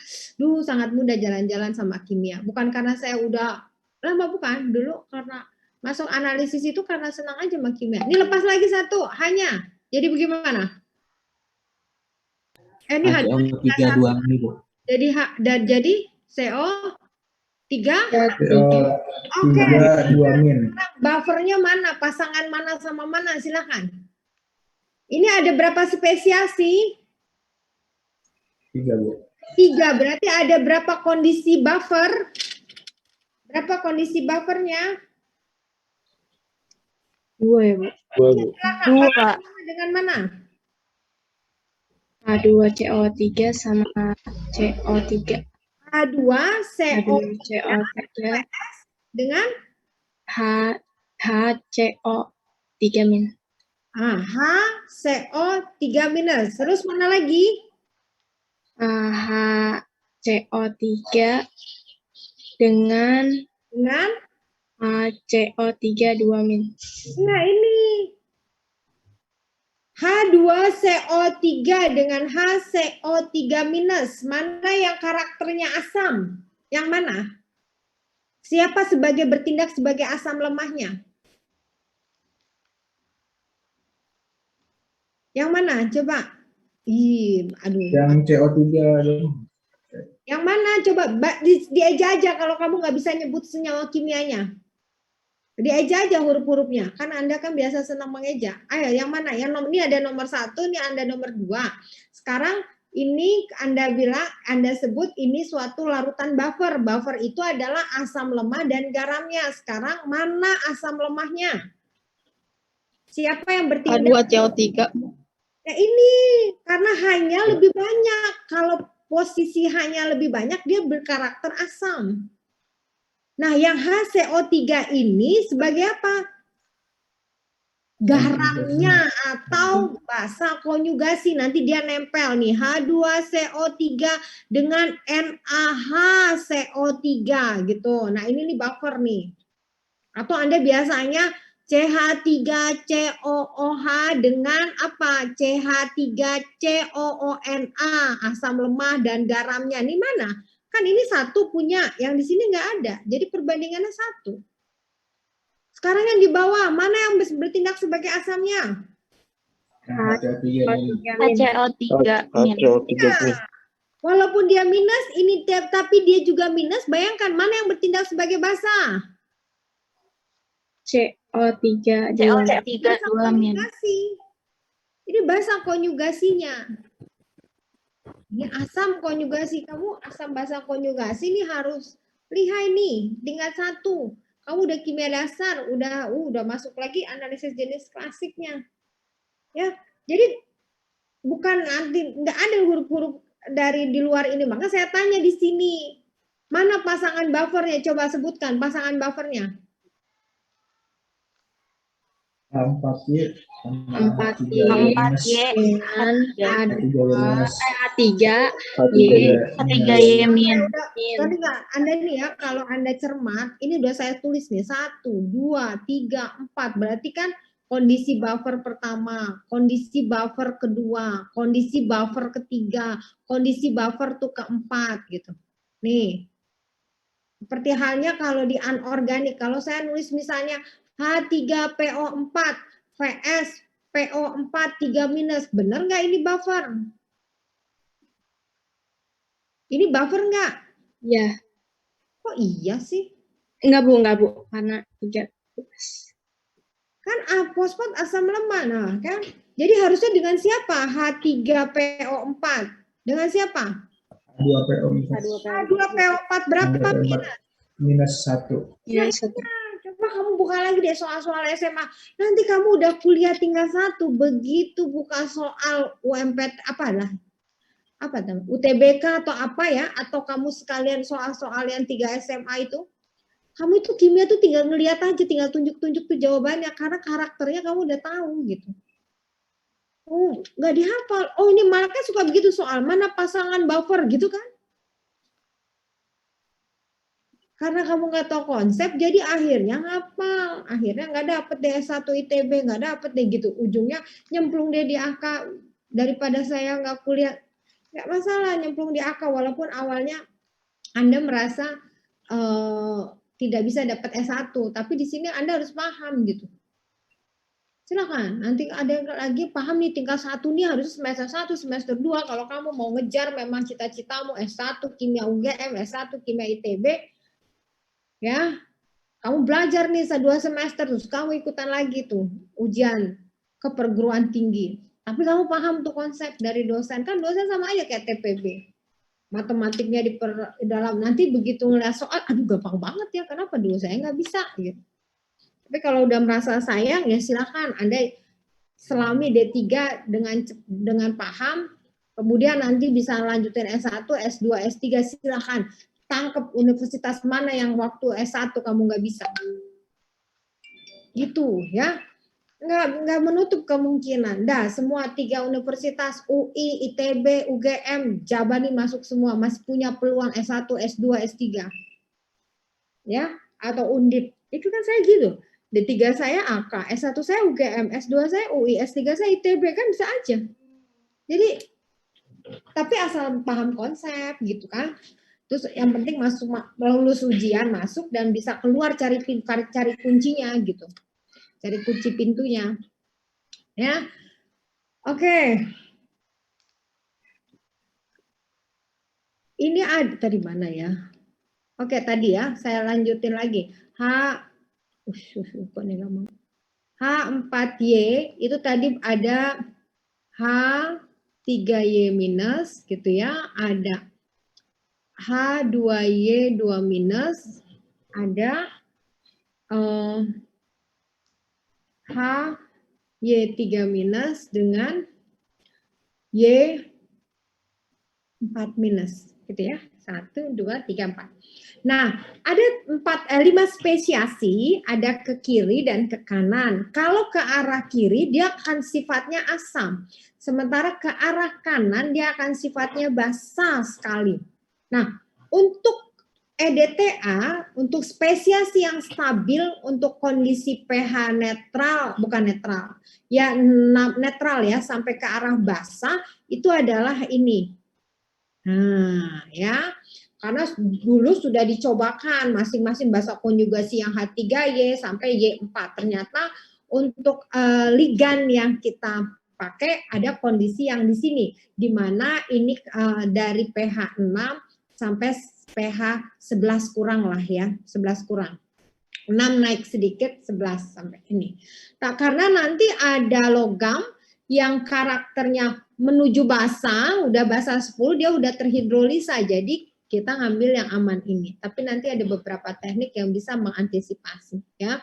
A: sangat mudah jalan-jalan sama kimia. Bukan karena saya udah lama, bukan. Dulu karena masuk analisis itu karena senang aja sama kimia. Ini lepas lagi satu, hanya. Jadi bagaimana? Ini
E: CO3 2 nih, Bu.
A: jadi CO3. Oke.
E: 3 2 min.
A: Buffernya mana? Pasangan mana sama mana? Silakan. Ini ada berapa spesies sih?
E: 3, Bu.
A: 3. Berarti ada berapa kondisi buffer? Berapa kondisi buffernya?
D: 2 ya, Bu.
C: 2, Bu.
A: Silakan. Dengan mana?
D: H2CO3 sama CO3.
A: H2CO
D: H2CO3
A: dengan
D: HCO3 min.
A: HCO3 minus. Terus mana lagi?
D: HCO3 dengan HCO3 2 min.
A: Nah ini. H2CO3 dengan HCO3 minus. Mana yang karakternya asam? Yang mana? Siapa bertindak sebagai asam lemahnya? Yang mana? Coba. Aduh.
E: Yang CO3 dong.
A: Yang mana? Coba dieja aja kalau kamu nggak bisa nyebut senyawa kimianya. Dieja aja huruf-hurufnya. Kan Anda kan biasa senang mengeja. Ayo, yang mana? Ini ada nomor 1, ini Anda nomor 2. Sekarang ini Anda sebut ini suatu larutan buffer. Buffer itu adalah asam lemah dan garamnya. Sekarang mana asam lemahnya? Siapa yang bertindak?
D: H2CO3.
A: Ya ini, karena hanya lebih banyak. Kalau posisi hanya lebih banyak, dia berkarakter asam. Nah, yang HCO3 ini sebagai apa? Garamnya atau basa konjugasi. Nanti dia nempel nih. H2CO3 dengan NaHCO3 gitu. Nah, ini nih buffer nih. Atau Anda biasanya CH3COOH dengan apa? CH3COONA, asam lemah dan garamnya. Ini mana? Kan ini satu punya, yang di sini nggak ada. Jadi perbandingannya 1. Sekarang yang di bawah, mana yang bertindak sebagai asamnya?
D: HCO3 min.
A: Ya, walaupun dia minus, ini tapi dia juga minus. Bayangkan mana yang bertindak sebagai basa?
D: CO3 2 min.
A: Ini basa konjugasinya. Ini asam konjugasi. Kamu asam basa konjugasi ini harus lihai nih, tingkat 1. Kamu udah kimia dasar, udah masuk lagi analisis jenis klasiknya. Ya, jadi bukan nanti nggak ada huruf-huruf dari di luar ini. Maka saya tanya di sini, mana pasangan buffernya? Coba sebutkan pasangan buffernya.
D: 4Y H3Y min.
A: Anda nih ya, kalau Anda cermat, ini udah saya tulis nih 1, 2, 3, 4. Berarti kan kondisi buffer pertama, kondisi buffer kedua, kondisi buffer ketiga, kondisi buffer tuh keempat gitu. Nih. Seperti halnya kalau di anorganik, kalau saya nulis misalnya H3PO4 VS PO4 3-, benar nggak ini buffer? Ini buffer nggak?
D: Ya.
A: Kok iya sih?
D: Enggak Bu, karena 3.
A: Kan fosfat asam lemah, nah kan? Jadi harusnya dengan siapa? H3PO4. Dengan siapa? H2PO4 berapa minus?
E: -1.
A: Coba kamu buka lagi deh soal-soal SMA. Nanti kamu udah kuliah tingkat 1, begitu buka soal UMPT UTBK atau apa ya, atau kamu sekalian soal-soal yang 3 SMA itu, kamu itu kimia tuh tinggal ngeliat aja, tinggal tunjuk-tunjuk tuh jawabannya, karena karakternya kamu udah tahu gitu. Oh, nggak dihafal. Oh, ini makanya suka begitu soal, mana pasangan buffer gitu kan? Karena kamu nggak tahu konsep, jadi akhirnya ngapal. Akhirnya nggak dapet deh S1 ITB, nggak dapet deh gitu. Ujungnya nyemplung deh di AK. Daripada saya nggak kuliah, nggak masalah nyemplung di AK. Walaupun awalnya Anda merasa tidak bisa dapat S1. Tapi di sini Anda harus paham gitu. Silakan, nanti ada yang lagi paham nih tingkat 1 nih harus semester 1, semester 2. Kalau kamu mau ngejar memang cita-citamu S1 Kimia UGM, S1 Kimia ITB, ya kamu belajar nih 2 semester terus kamu ikutan lagi tuh ujian ke perguruan tinggi. Tapi kamu paham tuh konsep dari dosen, kan dosen sama aja kayak TPB. Matematiknya di dalam, nanti begitu ngeliat soal, aduh gampang banget ya, kenapa dulu saya nggak bisa gitu. Tapi kalau udah merasa sayang ya silakan Anda selami D3 dengan paham, kemudian nanti bisa lanjutin S1, S2, S3 silakan. Tangkep universitas mana yang waktu S1 kamu nggak bisa. Gitu ya. Nggak menutup kemungkinan. Dah, semua 3 universitas, UI, ITB, UGM, Jabani masuk semua, masih punya peluang S1, S2, S3. Ya, atau Undip. Itu kan saya gitu. D3 saya AK, S1 saya UGM, S2 saya UI, S3 saya ITB, kan bisa aja. Jadi, tapi asal paham konsep gitu kan. Terus yang penting masuk lulus ujian, masuk dan bisa keluar cari kuncinya gitu. Cari kunci pintunya. Ya. Oke. Ini ada tadi mana ya? Oke, tadi ya, saya lanjutin lagi. H4Y itu tadi ada H3Y minus gitu ya, ada H2Y 2 minus, ada HY3 minus dengan Y4 minus gitu ya. 1, 2, 3, 4. Nah, ada 5 spesiasi, ada ke kiri dan ke kanan. Kalau ke arah kiri, dia akan sifatnya asam. Sementara ke arah kanan, dia akan sifatnya basa sekali. Nah, untuk EDTA, untuk spesiasi yang stabil, untuk kondisi pH netral, bukan netral, ya netral ya, sampai ke arah basa, itu adalah ini. Nah, ya, karena dulu sudah dicobakan masing-masing basa konjugasi yang H3Y sampai Y4. Ternyata untuk ligan yang kita pakai ada kondisi yang di sini, di mana ini dari pH 6 sampai pH 11 kurang lah ya, 11 kurang. 6 naik sedikit, 11 sampai ini. Nah, karena nanti ada logam yang karakternya menuju basa, udah basa 10, dia udah terhidrolisa, jadi kita ngambil yang aman ini. Tapi nanti ada beberapa teknik yang bisa mengantisipasi ya.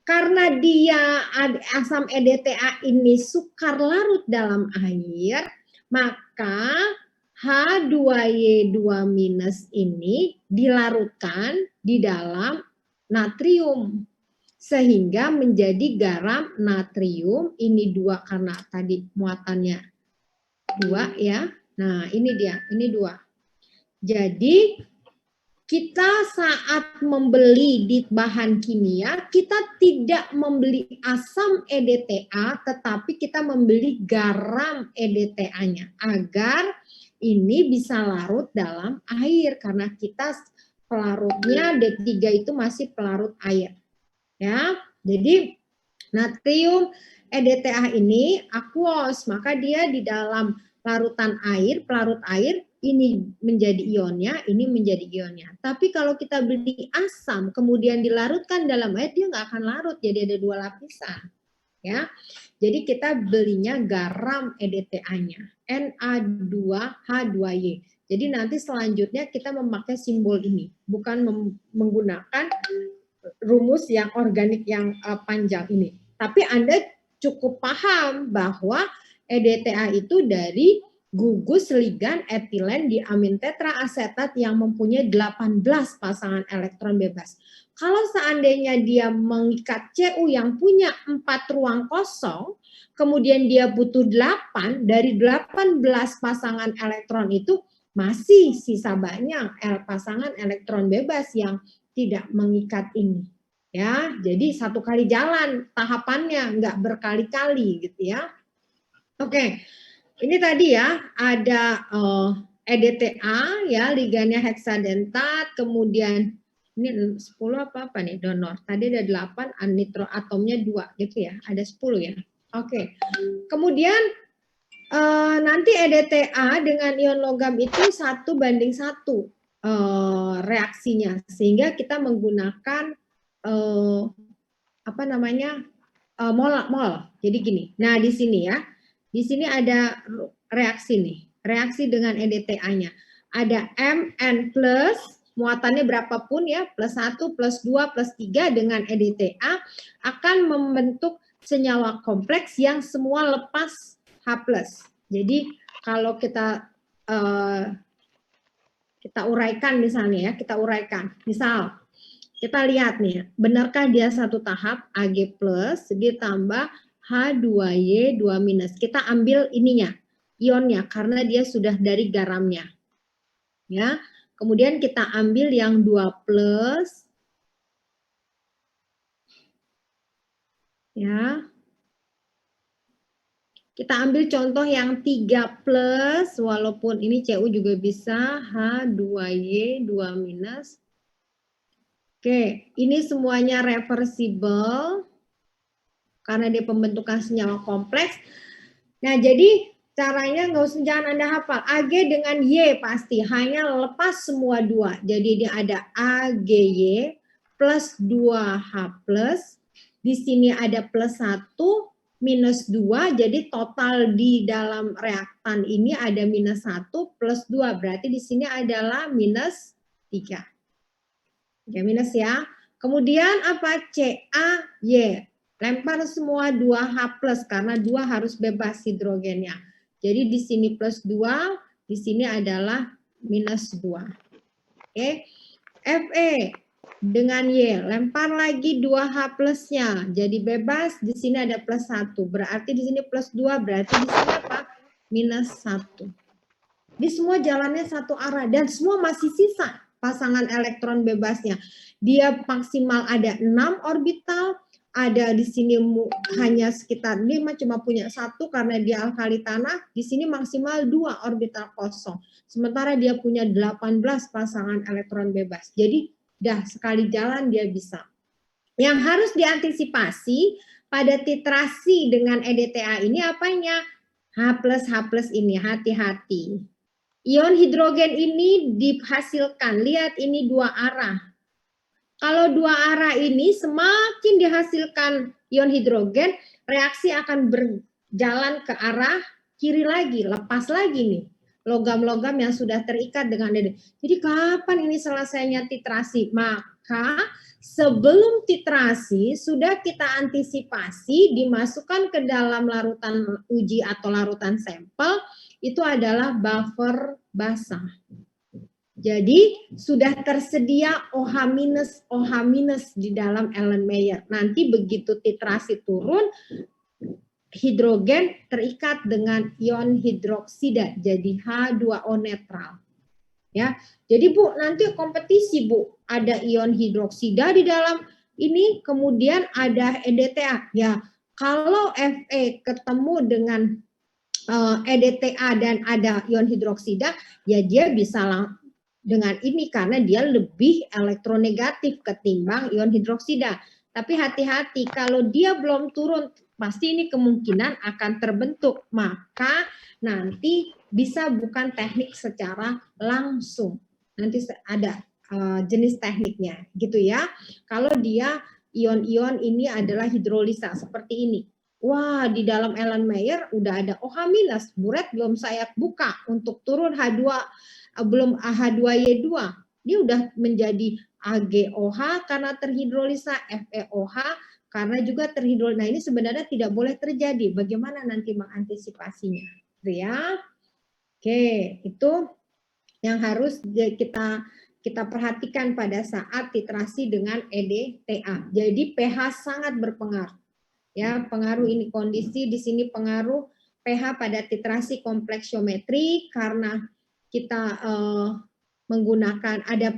A: Karena dia asam EDTA ini sukar larut dalam air, maka H2Y2 minus ini dilarutkan di dalam natrium sehingga menjadi garam natrium. Ini 2 karena tadi muatannya 2 ya. Nah, ini dia, ini 2. Jadi kita saat membeli di bahan kimia, kita tidak membeli asam EDTA, tetapi kita membeli garam EDTA-nya agar ini bisa larut dalam air karena kita pelarutnya D3 itu masih pelarut air. Ya, jadi natrium EDTA ini aqueous, maka dia di dalam larutan air, pelarut air, ini menjadi ionnya, ini menjadi ionnya. Tapi kalau kita beli asam, kemudian dilarutkan dalam air, dia nggak akan larut, jadi ada 2 lapisan. Ya, jadi kita belinya garam EDTA-nya, Na2H2Y. Jadi nanti selanjutnya kita memakai simbol ini, bukan menggunakan rumus yang organik yang panjang ini. Tapi Anda cukup paham bahwa EDTA itu dari gugus ligan etilen diamin tetraasetat yang mempunyai 18 pasangan elektron bebas. Kalau seandainya dia mengikat Cu yang punya 4 ruang kosong, kemudian dia butuh 8, dari 18 pasangan elektron itu masih sisa banyak pasangan elektron bebas yang tidak mengikat ini. Ya, jadi satu kali jalan tahapannya, nggak berkali-kali gitu ya. Oke, ini tadi ya ada EDTA ya, ligannya heksadentat, kemudian ini 10 apa nih donor. Tadi ada 8, nitro atomnya 2 gitu ya, ada 10 ya. Oke, kemudian nanti EDTA dengan ion logam itu 1:1 reaksinya, sehingga kita menggunakan mol. Jadi gini. Nah, di sini ya. Di sini ada reaksi nih. Reaksi dengan EDTA-nya. Ada Mn plus muatannya berapapun ya, +1, +2, +3 dengan EDTA akan membentuk senyawa kompleks yang semua lepas H+. Jadi kalau kita uraikan misalnya ya, misal kita lihat nih, benarkah dia satu tahap Ag+ ditambah H2Y 2-. Kita ambil ininya, ionnya, karena dia sudah dari garamnya. Ya, kemudian kita ambil yang 2+, ya. Kita ambil contoh yang 3+, walaupun ini Cu juga bisa, H2Y 2-. Oke, ini semuanya reversible karena dia pembentukan senyawa kompleks. Nah, jadi caranya jangan Anda hafal. Ag dengan Y pasti, hanya lepas semua 2. Jadi dia ada AgY plus 2H+. Di sini ada +1, -2. Jadi total di dalam reaktan ini ada -1 plus 2. Berarti di sini adalah -3. Ya, minus ya. Kemudian apa? CaY. Lempar semua 2H+, karena 2 harus bebas hidrogennya. Jadi di sini +2, di sini adalah -2. Oke. Fe dengan Y, lempar lagi 2H+-nya. Jadi bebas, di sini ada +1. Berarti di sini +2, berarti di sini apa? -1. Di semua jalannya satu arah dan semua masih sisa pasangan elektron bebasnya. Dia maksimal ada 6 orbital, ada di sini hanya sekitar 5, cuma punya 1 karena dia alkali tanah. Di sini maksimal 2 orbital kosong. Sementara dia punya 18 pasangan elektron bebas. Jadi dah sekali jalan dia bisa. Yang harus diantisipasi pada titrasi dengan EDTA ini apanya? H+ ini, hati-hati. Ion hidrogen ini dihasilkan, lihat ini 2 arah. Kalau 2 arah ini semakin dihasilkan ion hidrogen, reaksi akan berjalan ke arah kiri lagi, lepas lagi nih. Logam-logam yang sudah terikat dengan EDTA. Jadi kapan ini selesainya titrasi? Maka sebelum titrasi sudah kita antisipasi dimasukkan ke dalam larutan uji atau larutan sampel, itu adalah buffer basah. Jadi sudah tersedia OH- di dalam Erlenmeyer. Nanti begitu titrasi turun, hidrogen terikat dengan ion hidroksida, jadi H2O netral. Ya, jadi Bu, nanti kompetisi Bu, ada ion hidroksida di dalam ini, kemudian ada EDTA. Ya, kalau Fe ketemu dengan EDTA dan ada ion hidroksida, ya dia bisa dengan ini karena dia lebih elektronegatif ketimbang ion hidroksida. Tapi hati-hati, kalau dia belum turun, pasti ini kemungkinan akan terbentuk. Maka nanti bisa bukan teknik secara langsung. Nanti ada jenis tekniknya, gitu ya. Kalau dia ion-ion ini adalah hidrolisa seperti ini. Wah, di dalam Erlenmeyer udah ada OH-, buret belum saya buka untuk turun H2, belum H2Y2. Dia udah menjadi AgOH karena terhidrolisa, FeOH karena juga terhidrolisa. Nah, ini sebenarnya tidak boleh terjadi. Bagaimana nanti mengantisipasinya? Gitu ya. Oke, itu yang harus kita perhatikan pada saat titrasi dengan EDTA. Jadi pH sangat berpengaruh. Ya, pengaruh ini kondisi di sini pengaruh pH pada titrasi kompleksiometri karena kita menggunakan ada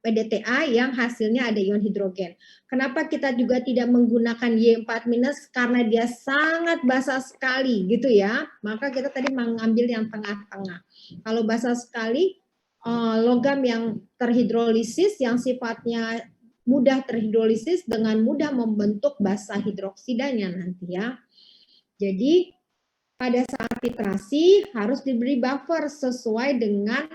A: PDTA yang hasilnya ada ion hidrogen. Kenapa kita juga tidak menggunakan Y4- karena dia sangat basa sekali gitu ya. Maka kita tadi mengambil yang tengah-tengah. Kalau basa sekali, logam yang terhidrolisis yang sifatnya mudah terhidrolisis dengan mudah membentuk basa hidroksidanya nanti ya. Jadi pada saat titrasi harus diberi buffer sesuai dengan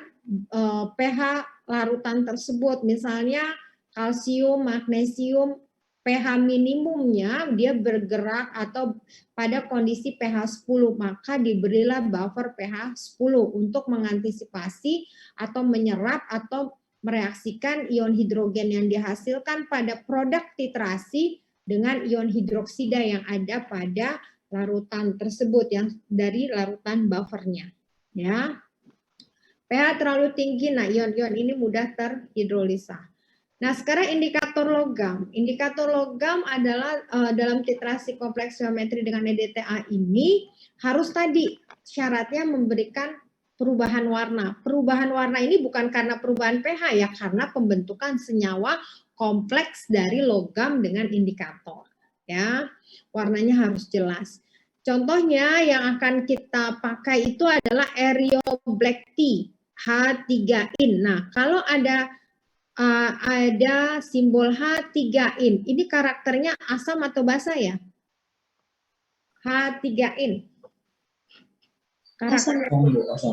A: pH larutan tersebut. Misalnya kalsium, magnesium, pH minimumnya dia bergerak atau pada kondisi pH 10, maka diberilah buffer pH 10 untuk mengantisipasi atau menyerap atau mereaksikan ion hidrogen yang dihasilkan pada produk titrasi dengan ion hidroksida yang ada pada larutan tersebut yang dari larutan buffernya. Ya. pH terlalu tinggi, nah ion-ion ini mudah terhidrolisa. Nah sekarang indikator logam. Indikator logam adalah dalam titrasi kompleks geometri dengan EDTA ini harus tadi syaratnya memberikan perubahan warna. Perubahan warna ini bukan karena perubahan pH ya, karena pembentukan senyawa kompleks dari logam dengan indikator. Ya, warnanya harus jelas. Contohnya yang akan kita pakai itu adalah Aereo Black Tea. H3in. Nah, kalau ada simbol H3in, ini karakternya asam atau basa ya? H3in.
E: Asam.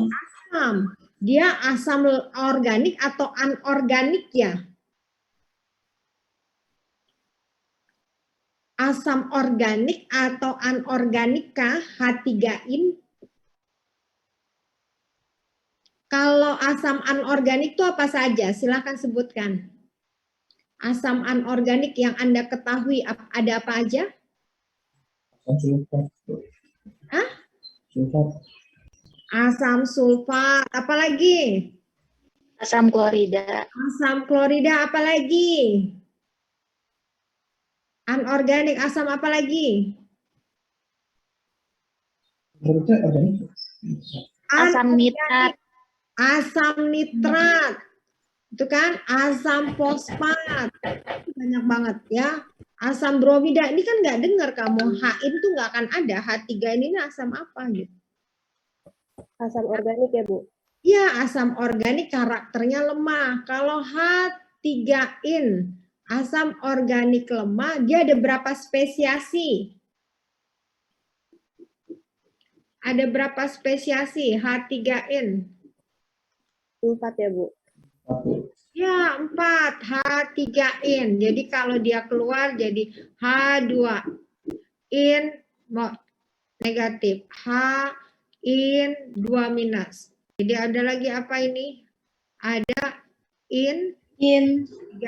A: Asam. Dia asam organik atau anorganik ya? Asam organik atau anorganik kah H3in? Kalau asam anorganik itu apa saja? Silahkan sebutkan. Asam anorganik yang Anda ketahui ada apa aja?
E: Asam sulfat.
A: Hah?
E: Sulfat.
A: Asam sulfat, apa lagi?
F: Asam klorida.
A: Asam klorida, apa lagi? Anorganik, asam apa lagi?
F: Asam nitrat.
A: Asam nitrat, itu kan asam fosfat, banyak banget ya. Asam bromida, ini kan nggak dengar kamu, H-in tuh nggak akan ada, H3 ini asam apa gitu.
D: Asam organik ya Bu?
A: Iya, asam organik karakternya lemah. Kalau H3in, asam organik lemah, dia ada berapa spesiasi? Ada berapa spesiasi H3in?
D: 4 ya Bu?
A: Ya, 4. H3in. Jadi kalau dia keluar jadi H2in negatif. H-in 2-. Jadi ada lagi apa ini? Ada in 3-.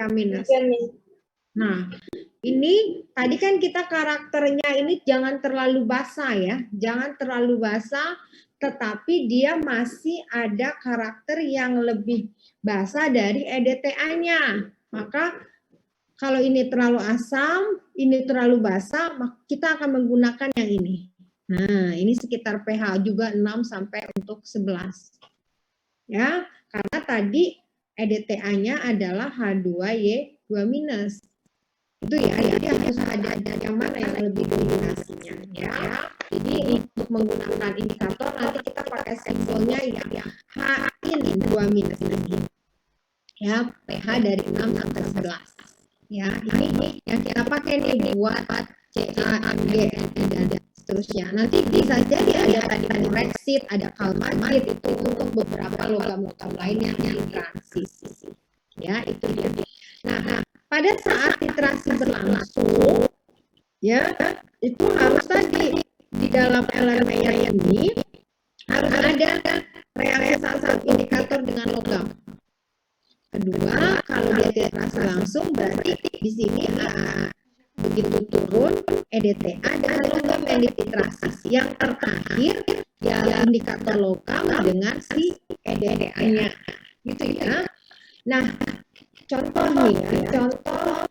A: Nah, ini tadi kan kita karakternya ini jangan terlalu basah ya. Jangan terlalu basah, tetapi dia masih ada karakter yang lebih basah dari EDTA-nya. Maka kalau ini terlalu asam, ini terlalu basah, maka kita akan menggunakan yang ini. Nah, ini sekitar pH juga 6 sampai untuk 11. Ya, karena tadi EDTA-nya adalah H2Y2-. Itu ya, jadi harus ada yang mana yang lebih dominasinya ya. Jadi untuk menggunakan indikator nanti kita pakai simbolnya ya H-in 2- ini. Ya, pH dari 6 sampai 11. Ya, ini yang kita pakai nih buat CaG dan seterusnya. Nanti bisa jadi ada tadi Rexit, ada Calmagit itu untuk beberapa logam-logam lainnya yang transisi. Ya, itu dia. Nah, pada saat titrasi berlangsung, ya itu harus tadi di dalam elemen ini harus ada reaksi satu indikator dengan logam. Kedua, kalau dia titrasi langsung berarti di sini begitu turun EDTA dengan logam yang dititrasi. Yang terakhir ya indikator logam dengan si EDTA-nya, gitu ya. Nah, contoh nih ya, contoh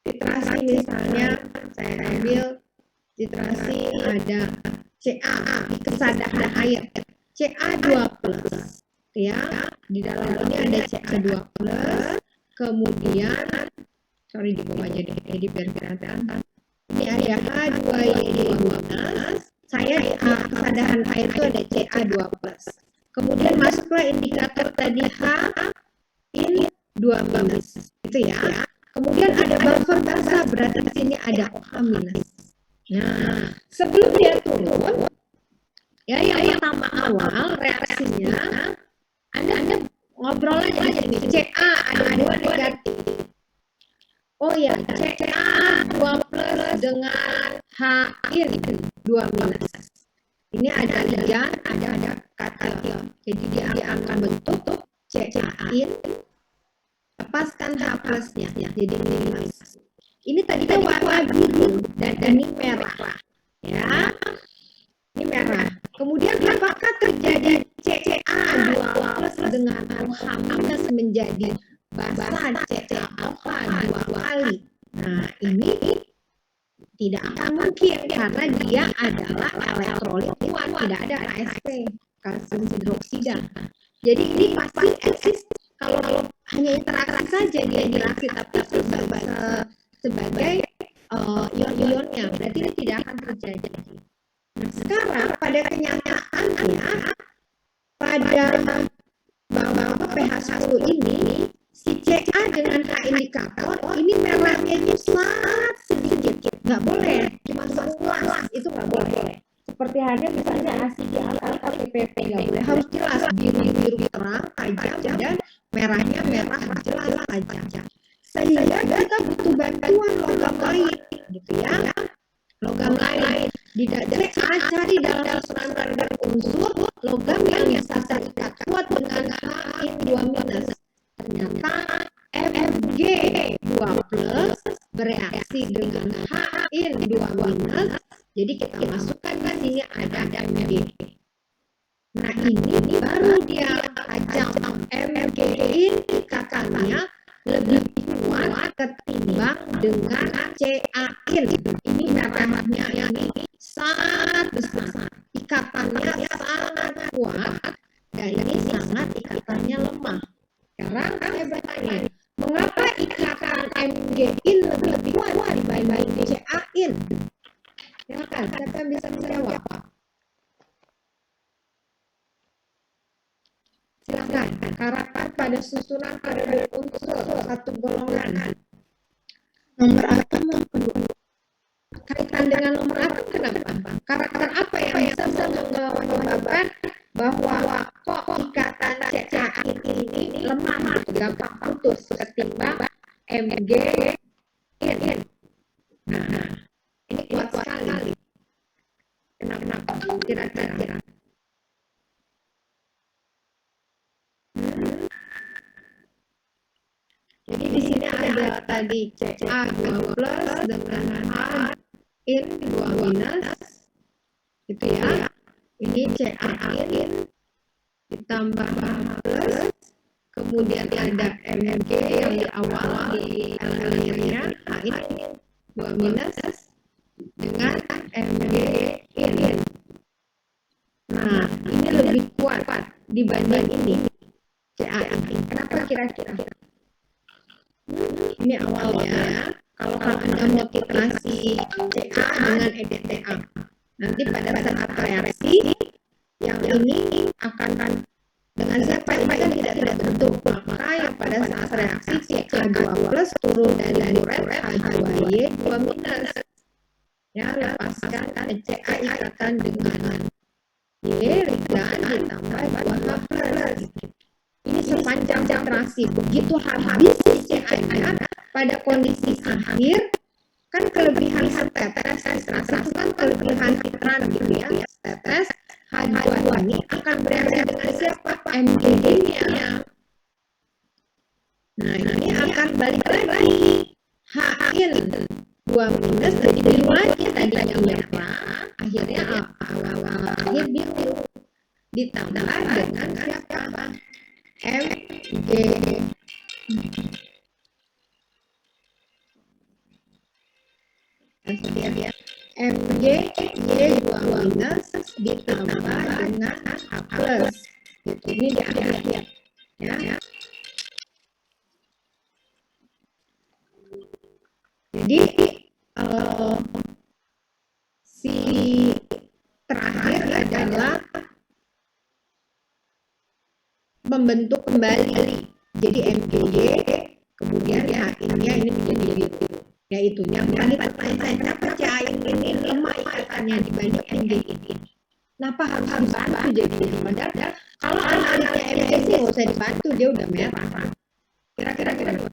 A: titrasi misalnya saya ambil titrasi ada CA, kesadaan air, CA2+. ya. Di dalam ini ada CA2+, kemudian sorry di bawahnya deh, jadi biar kelihatan. Ini ada H2Y2-, saya kesadaran air itu ada CA2+. Kemudian masuklah indikator tadi H-2-, itu ya. Kemudian ada buffer basah, berarti di sini ada OH-. Nah, sebelum dia turun, ya yang pertama awal reaksinya, Anda ngobrol aja di sini. CA ada 2 negatif. Oh ya, CA2+ dengan H-2-. Ini ada ion, ada kation. Jadi dia akan bentuk CA-in, lepaskan H+-nya, jadi minus. Ini tadi warna biru dan ini merah, ya. Ini merah. Kemudian apakah terjadi CA2+ dengan OH- menjadi basah CaOH 2 kali? Nah, ini tidak akan mungkin karena dia adalah elektrolit kuat, tidak ada KSP, kalsium hidroksida. Jadi ini pasti eksis kalau hanya interaksi saja dia reaksi, tapi sebagai ion-ionnya, berarti ini tidak akan terjadi. Nah, sekarang pada kenyataannya pada pH 10 ini si CA dengan H indikator ini merahnya itu sangat sedikit, nggak boleh cuma sekelas, itu nggak boleh. Seperti halnya misalnya asidi alkali KPPP, nggak boleh, harus jelas biru terang tajam dan merahnya merah jelas tajam. Sehingga kita butuh bantuan logam lain, gitu ya. Logam lain di CA, cari dalam susunan dan unsur logam yang bisa terikat kuat dengan H-2-. Ternyata Mg2+ bereaksi dengan H-2-. Jadi kita masukkan ke sini ada Mg. Nah ini baru dia tajam. Mg ikatannya lebih kuat ketimbang dengan CA-in. Ini merahnya ini sangat besar, ikatannya sangat kuat, dan ini sangat ikatannya lemah. Sekarang saya bertanya, mengapa ikatan Mg-in lebih kuat dibanding CA-in? Silakan, siapa yang bisa menjawab? Silakan, karakter pada susunan pada unsur satu golongan. Nomor atom yang kedua. Kaitan dengan nomor atom kenapa? Karakter apa yang bisa menyebabkan bahwa kok ikatan CA-in ini lemah, gampang putus ketimbang Mg-in? Nah, ini kuat sekali. Kenapa? Kira-kira. Jadi di sini ada tadi CA2+ dengan H-in 2-, gitu ya. Ini CA-in ditambah H+, kemudian ada Mg yang di awal di alilirnya H-in 2- dengan Mg-in. Nah, ini lebih kuat dibanding ini CA-in. Kenapa kira-kira? Ini awalnya, kalau Anda mau titrasi CA dengan EDTA, nanti pada saat reaksi, yang ini akan dengan siapa ini kan tidak terbentuk, maka yang pada saat reaksi CA2+ turun dari uret H2Y 2-. Ya, lepaskan CA ikatan dengan Y, dan ditambah 2H+. Ini sepanjang titrasi, begitu habis CA-nya pada kondisi akhir, kan kelebihan setetes titrasi kan kelebihan titran gitu ya, setetes H2 ini akan bereaksi dengan siapa? Mg-nya. Nah ini akan balik lagi H-in 2- jadi biru lagi tadinya merah, akhirnya akhir biru, ditambah dengan siapa? Mg. Mg Y 2- ditambah dengan H+, gitu Ini di akhir. Ya. Jadi si terakhir adalah membentuk kembali. Jadi MGY, kemudian HI-nya ini menjadi biru. Ya itunya. Bukan pertanyaan kenapa CA ini lemah ikatannya dibanding MGY ini. Kenapa harus dibantu jadi biru? Padahal kalau analisa MGY sih nggak usah dibantu, dia udah merah. Kira-kira gimana?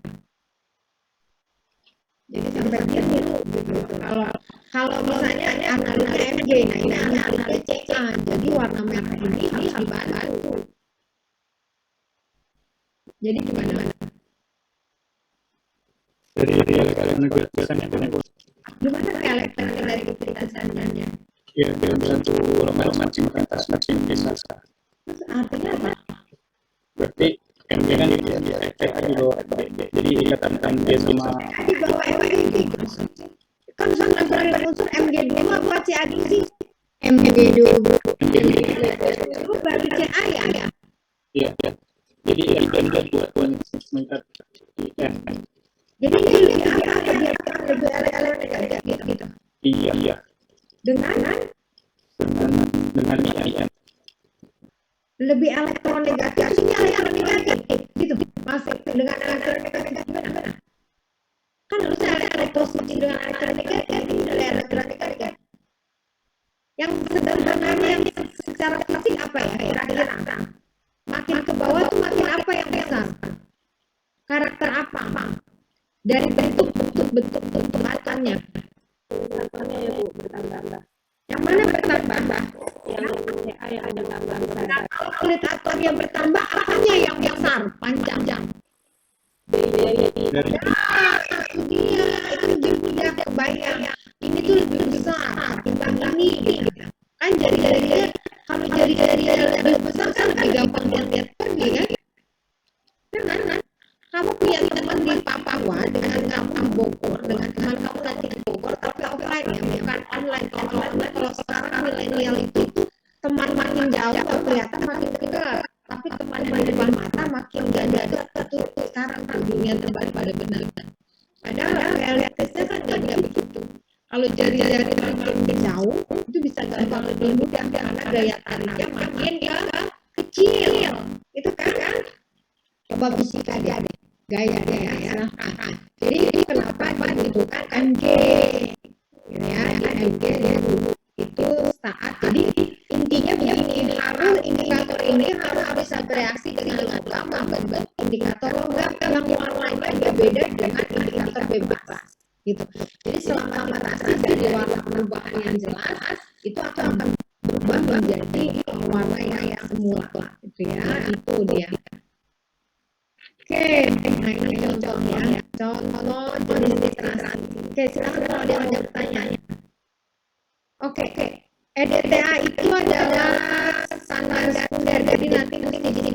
A: Jadi sampai biru gitu. Kalau misalnya analisa MGY, nah ini analisa CA, jadi warna merah ini harus dibantu. Jadi gimana?
E: Dari elektronikasinya
A: Gimana elektronikasinya?
E: ya dalam satu lembar pentas bisa.
A: Artinya apa?
E: Berarti MG kan di bawah jadi ikatan MG sama
A: Di bawah MG. Kan sebenarnya unsur MG dulu apa CA sih? MG dulu. Dulu baru CA ya?
E: Iya. Jadi ada buat mengikat
A: Jadi ini lebih apa? Lebih elektronik gitu.
E: Iya.
A: Dengan
E: iya.
A: lebih elektronegatif, ini elektronegatif gitu. Masih dengan elektronegatif gimana? Kan harusnya elektroswitch dengan elektronegatif, ini dari elektronegatif. Yang sederhananya yang secara fisik apa ya kira-kira? Makin ke bawah tuh makin apa yang besar? Karakter apa? Dari bentuk atomnya.
G: Atomnya ya Bu, bertambah.
A: Yang mana bertambah?
G: Yang CA yang ada gambar besar.
A: Nah, kalau kulit atom yang bertambah, apanya yang besar, panjang?
G: Dari
A: Itu dia, itu lebih mudah kebayang. Ini tuh lebih besar ketimbang ini. Gitu. Kan jari-jarinya, kalau jari-jarinya lebih besar kan lebih gampang lihat pergi kan? Karena kamu punya teman di Papua dengan kamu di Bogor, dengan teman kamu nanti di Bogor, tapi offline ya, bukan online. Kalau sekarang milenial itu teman makin jauh kelihatan makin dekat, tapi teman di depan mata makin gak ada tuh sekarang tuh dunia terbalik pada benar. Padahal realitasnya kan gak begitu. Kalau jari-jari makin jauh itu bisa gampang lebih mudah karena gaya tariknya makin kecil. Itu kan? Coba fisika dia gaya ya. Jadi kenapa dibutuhkan MG? Ya, MG ya dulu itu saat. Jadi intinya begini, indikator ini harus bisa bereaksi dengan logam membentuk indikator logam yang warnanya beda dengan indikator bebas. Gitu. Jadi selama matahari dari warna perubahan yang jelas itu akan berubah menjadi warna yang semula. Gitu ya, itu dia. Oke, nah ini contohnya. Contoh jenis literasi. Oke, silakan kalau ada yang bertanya. Oke. EDTA itu adalah standar sekunder, jadi nanti mesti jadi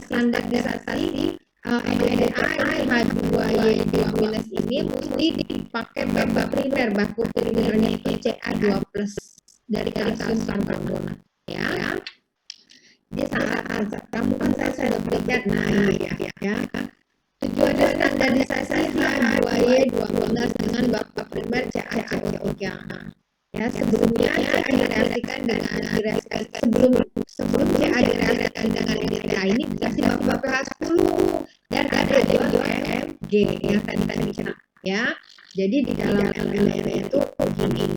A: standarisasi EDTA H2Y2- ini mesti dipakai baku primernya itu Ca2+ dari kalsium karbonat ya. Di saat kamu kan saya sudah berikan ya. Tujuannya standarisasi H2Y2+ dengan baku primer CaCO3. Ya, sebelumnya direaksikan dengan sebelum CA direaksikan dengan EDTA ini dikasih baku pH 10 dan ada juga MG yang tadi ya. Jadi di dalam LLR itu begini.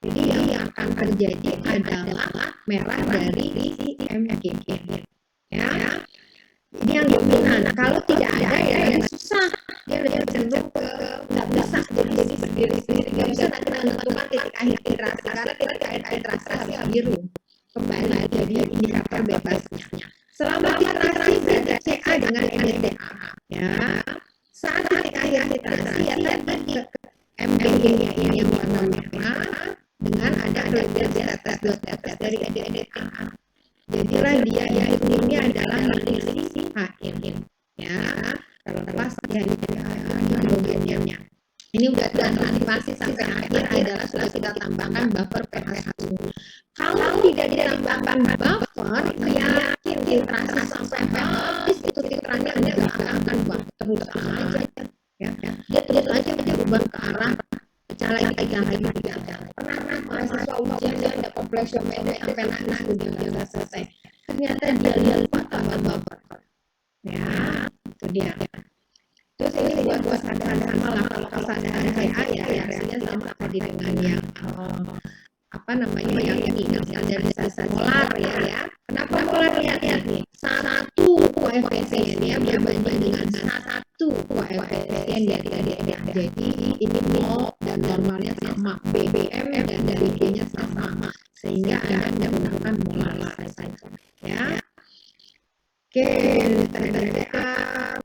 A: Jadi yang akan terjadi adalah merah dari MG ya. Ini yang dominan. Kalau tidak ada ya susah. Dia lebih cenderung ke nggak bisa jadi sendiri nggak bisa nanti menentukan titik akhir titrasi karena titik akhir titrasi harus biru kembali jadi indikator bebasnya. Selama titrasi berada CA dengan EDTA ya. Saat titik akhir titrasi ya tadi MG-nya ini yang warna merah dengan ada kelebihan tetes dari EDTA. Jadilah dia yang ini adalah milisi HIN ya. Terlepas dia hidrogennya. Ini udah teraktivasi sampai akhir adalah sudah kita tambahkan buffer pH 1. Kalau tidak ditambahkan buffer, yakin filtrasi sampai habis itu filtrannya nggak akan terus aja ya, dia terus aja berubah ke arah lagi. Pernah mahasiswa ujian dia ada completion method sampai nana udah nggak selesai, ternyata dia lupa tambah ya, itu dia. Terus ini buat sadar malah kalau kesadaran CA ya reaksinya sama tadi dengan yang yang ini standarisasi molar ya. Kenapa molar lihat nih? Satu koefisien ya berbanding dengan satu koefisien ya. Jadi ini mol dan normalnya sama, BBM dan dari G-nya sama, sehingga Anda menggunakan molar saja ya. Oke, standar BA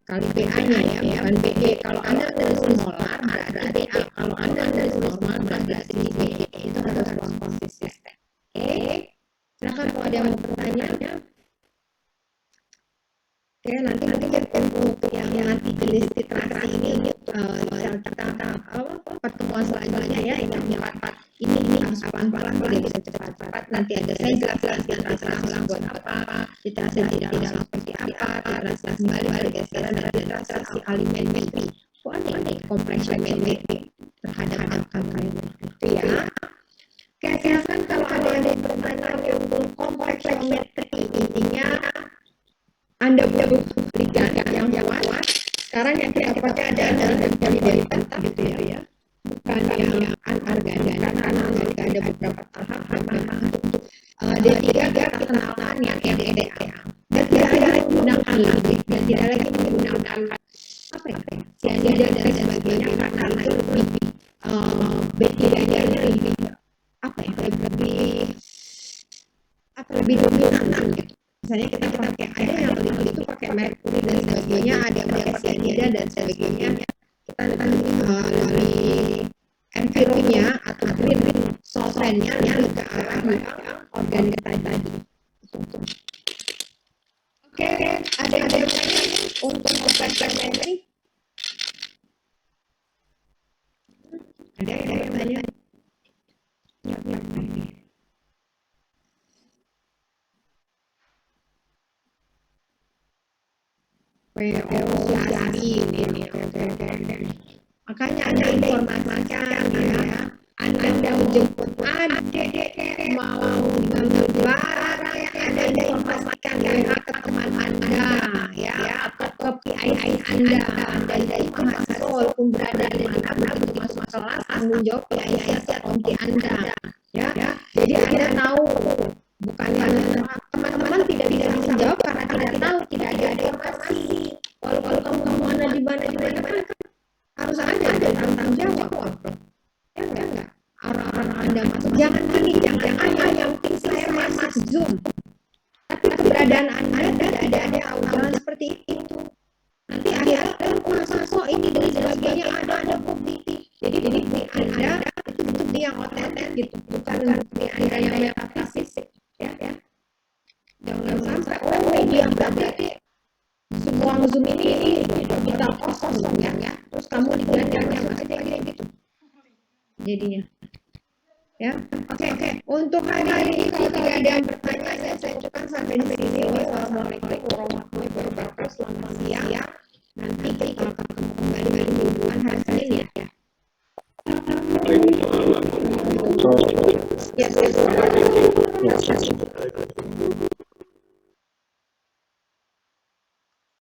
A: kali BA-nya ya, bukan BE. Kalau Anda tulis molar berarti BA. Kalau Anda tulis normal berarti BE. Itu harus konsisten. Oke, silakan kalau ada yang mau bertanya. Oke, nanti untuk yang nanti jenis titrasi ini kita pertemuan selanjutnya ya, ini harus pelan-pelan, tidak bisa cepat-cepat. Nanti ada saya jelaskan titrasi langsung buat apa, titrasi tidak langsung seperti apa, titrasi kembali pergeseran dan titrasi alimentary. Ada compression metrik terhadap alimentary itu ya. Oke, silakan kalau ada yang bertanya untuk compression metrik, intinya Anda butuh liga yang kuat. Sekarang yang kita pakai adalah dari pentah gitu ya. Bukan yang anorganik, karena anorganik ada beberapa tahap memang untuk D3 kita kenalkan yang EDA. Dan tidak lagi menggunakan lipid dan tidak lagi menggunakan cyanida dan sebagainya karena itu lebih B3-nya lebih lebih dominan gitu. Misalnya kita pakai ada yang itu pakai merkuri dan sebagainya, ada yang pakai cyanida dan sebagainya. Kita lebih environnya atau green solventnya yang ke arah organik tadi. Oke, ada yang bertanya untuk komplementasi? Ada yang bertanya? ini. Makanya ada informasikan ya. Anda menjemput adik mau barang yang ada informasikan ya ke teman Anda ya atau ke PII Anda itu mahasiswa walaupun berada di mana begitu masuk kelas tanggung jawab PII komite Anda ya. Jadi Anda tahu, bukannya teman-teman tidak bisa menjawab karena tidak tahu, tidak ada informasi. Walaupun kamu ada di mana harus ada tanggung jawab. Ya enggak. Orang-orang Anda masuk, jangan yang penting saya masuk Zoom. Tapi keberadaan Anda tidak ada jangan seperti itu. Nanti akhirnya kok ini dan sebagainya ada bukti. Jadi bukti Anda itu bukti yang otentik gitu, bukan bukti Anda yang metafisik ya. Jangan sampai ini yang berarti semua Zoom ini kita kosong ya. Terus kamu digantinya aja gitu. Jadinya. Ya. Oke. Untuk hari ini kalau tidak ada yang bertanya, saya cukupkan sampai di sini. Wassalamualaikum warahmatullahi wabarakatuh. Selamat siang ya. Nanti kita akan kembali ke hubungan hari Senin ya.
C: Waalaikumsalam.
A: Yes.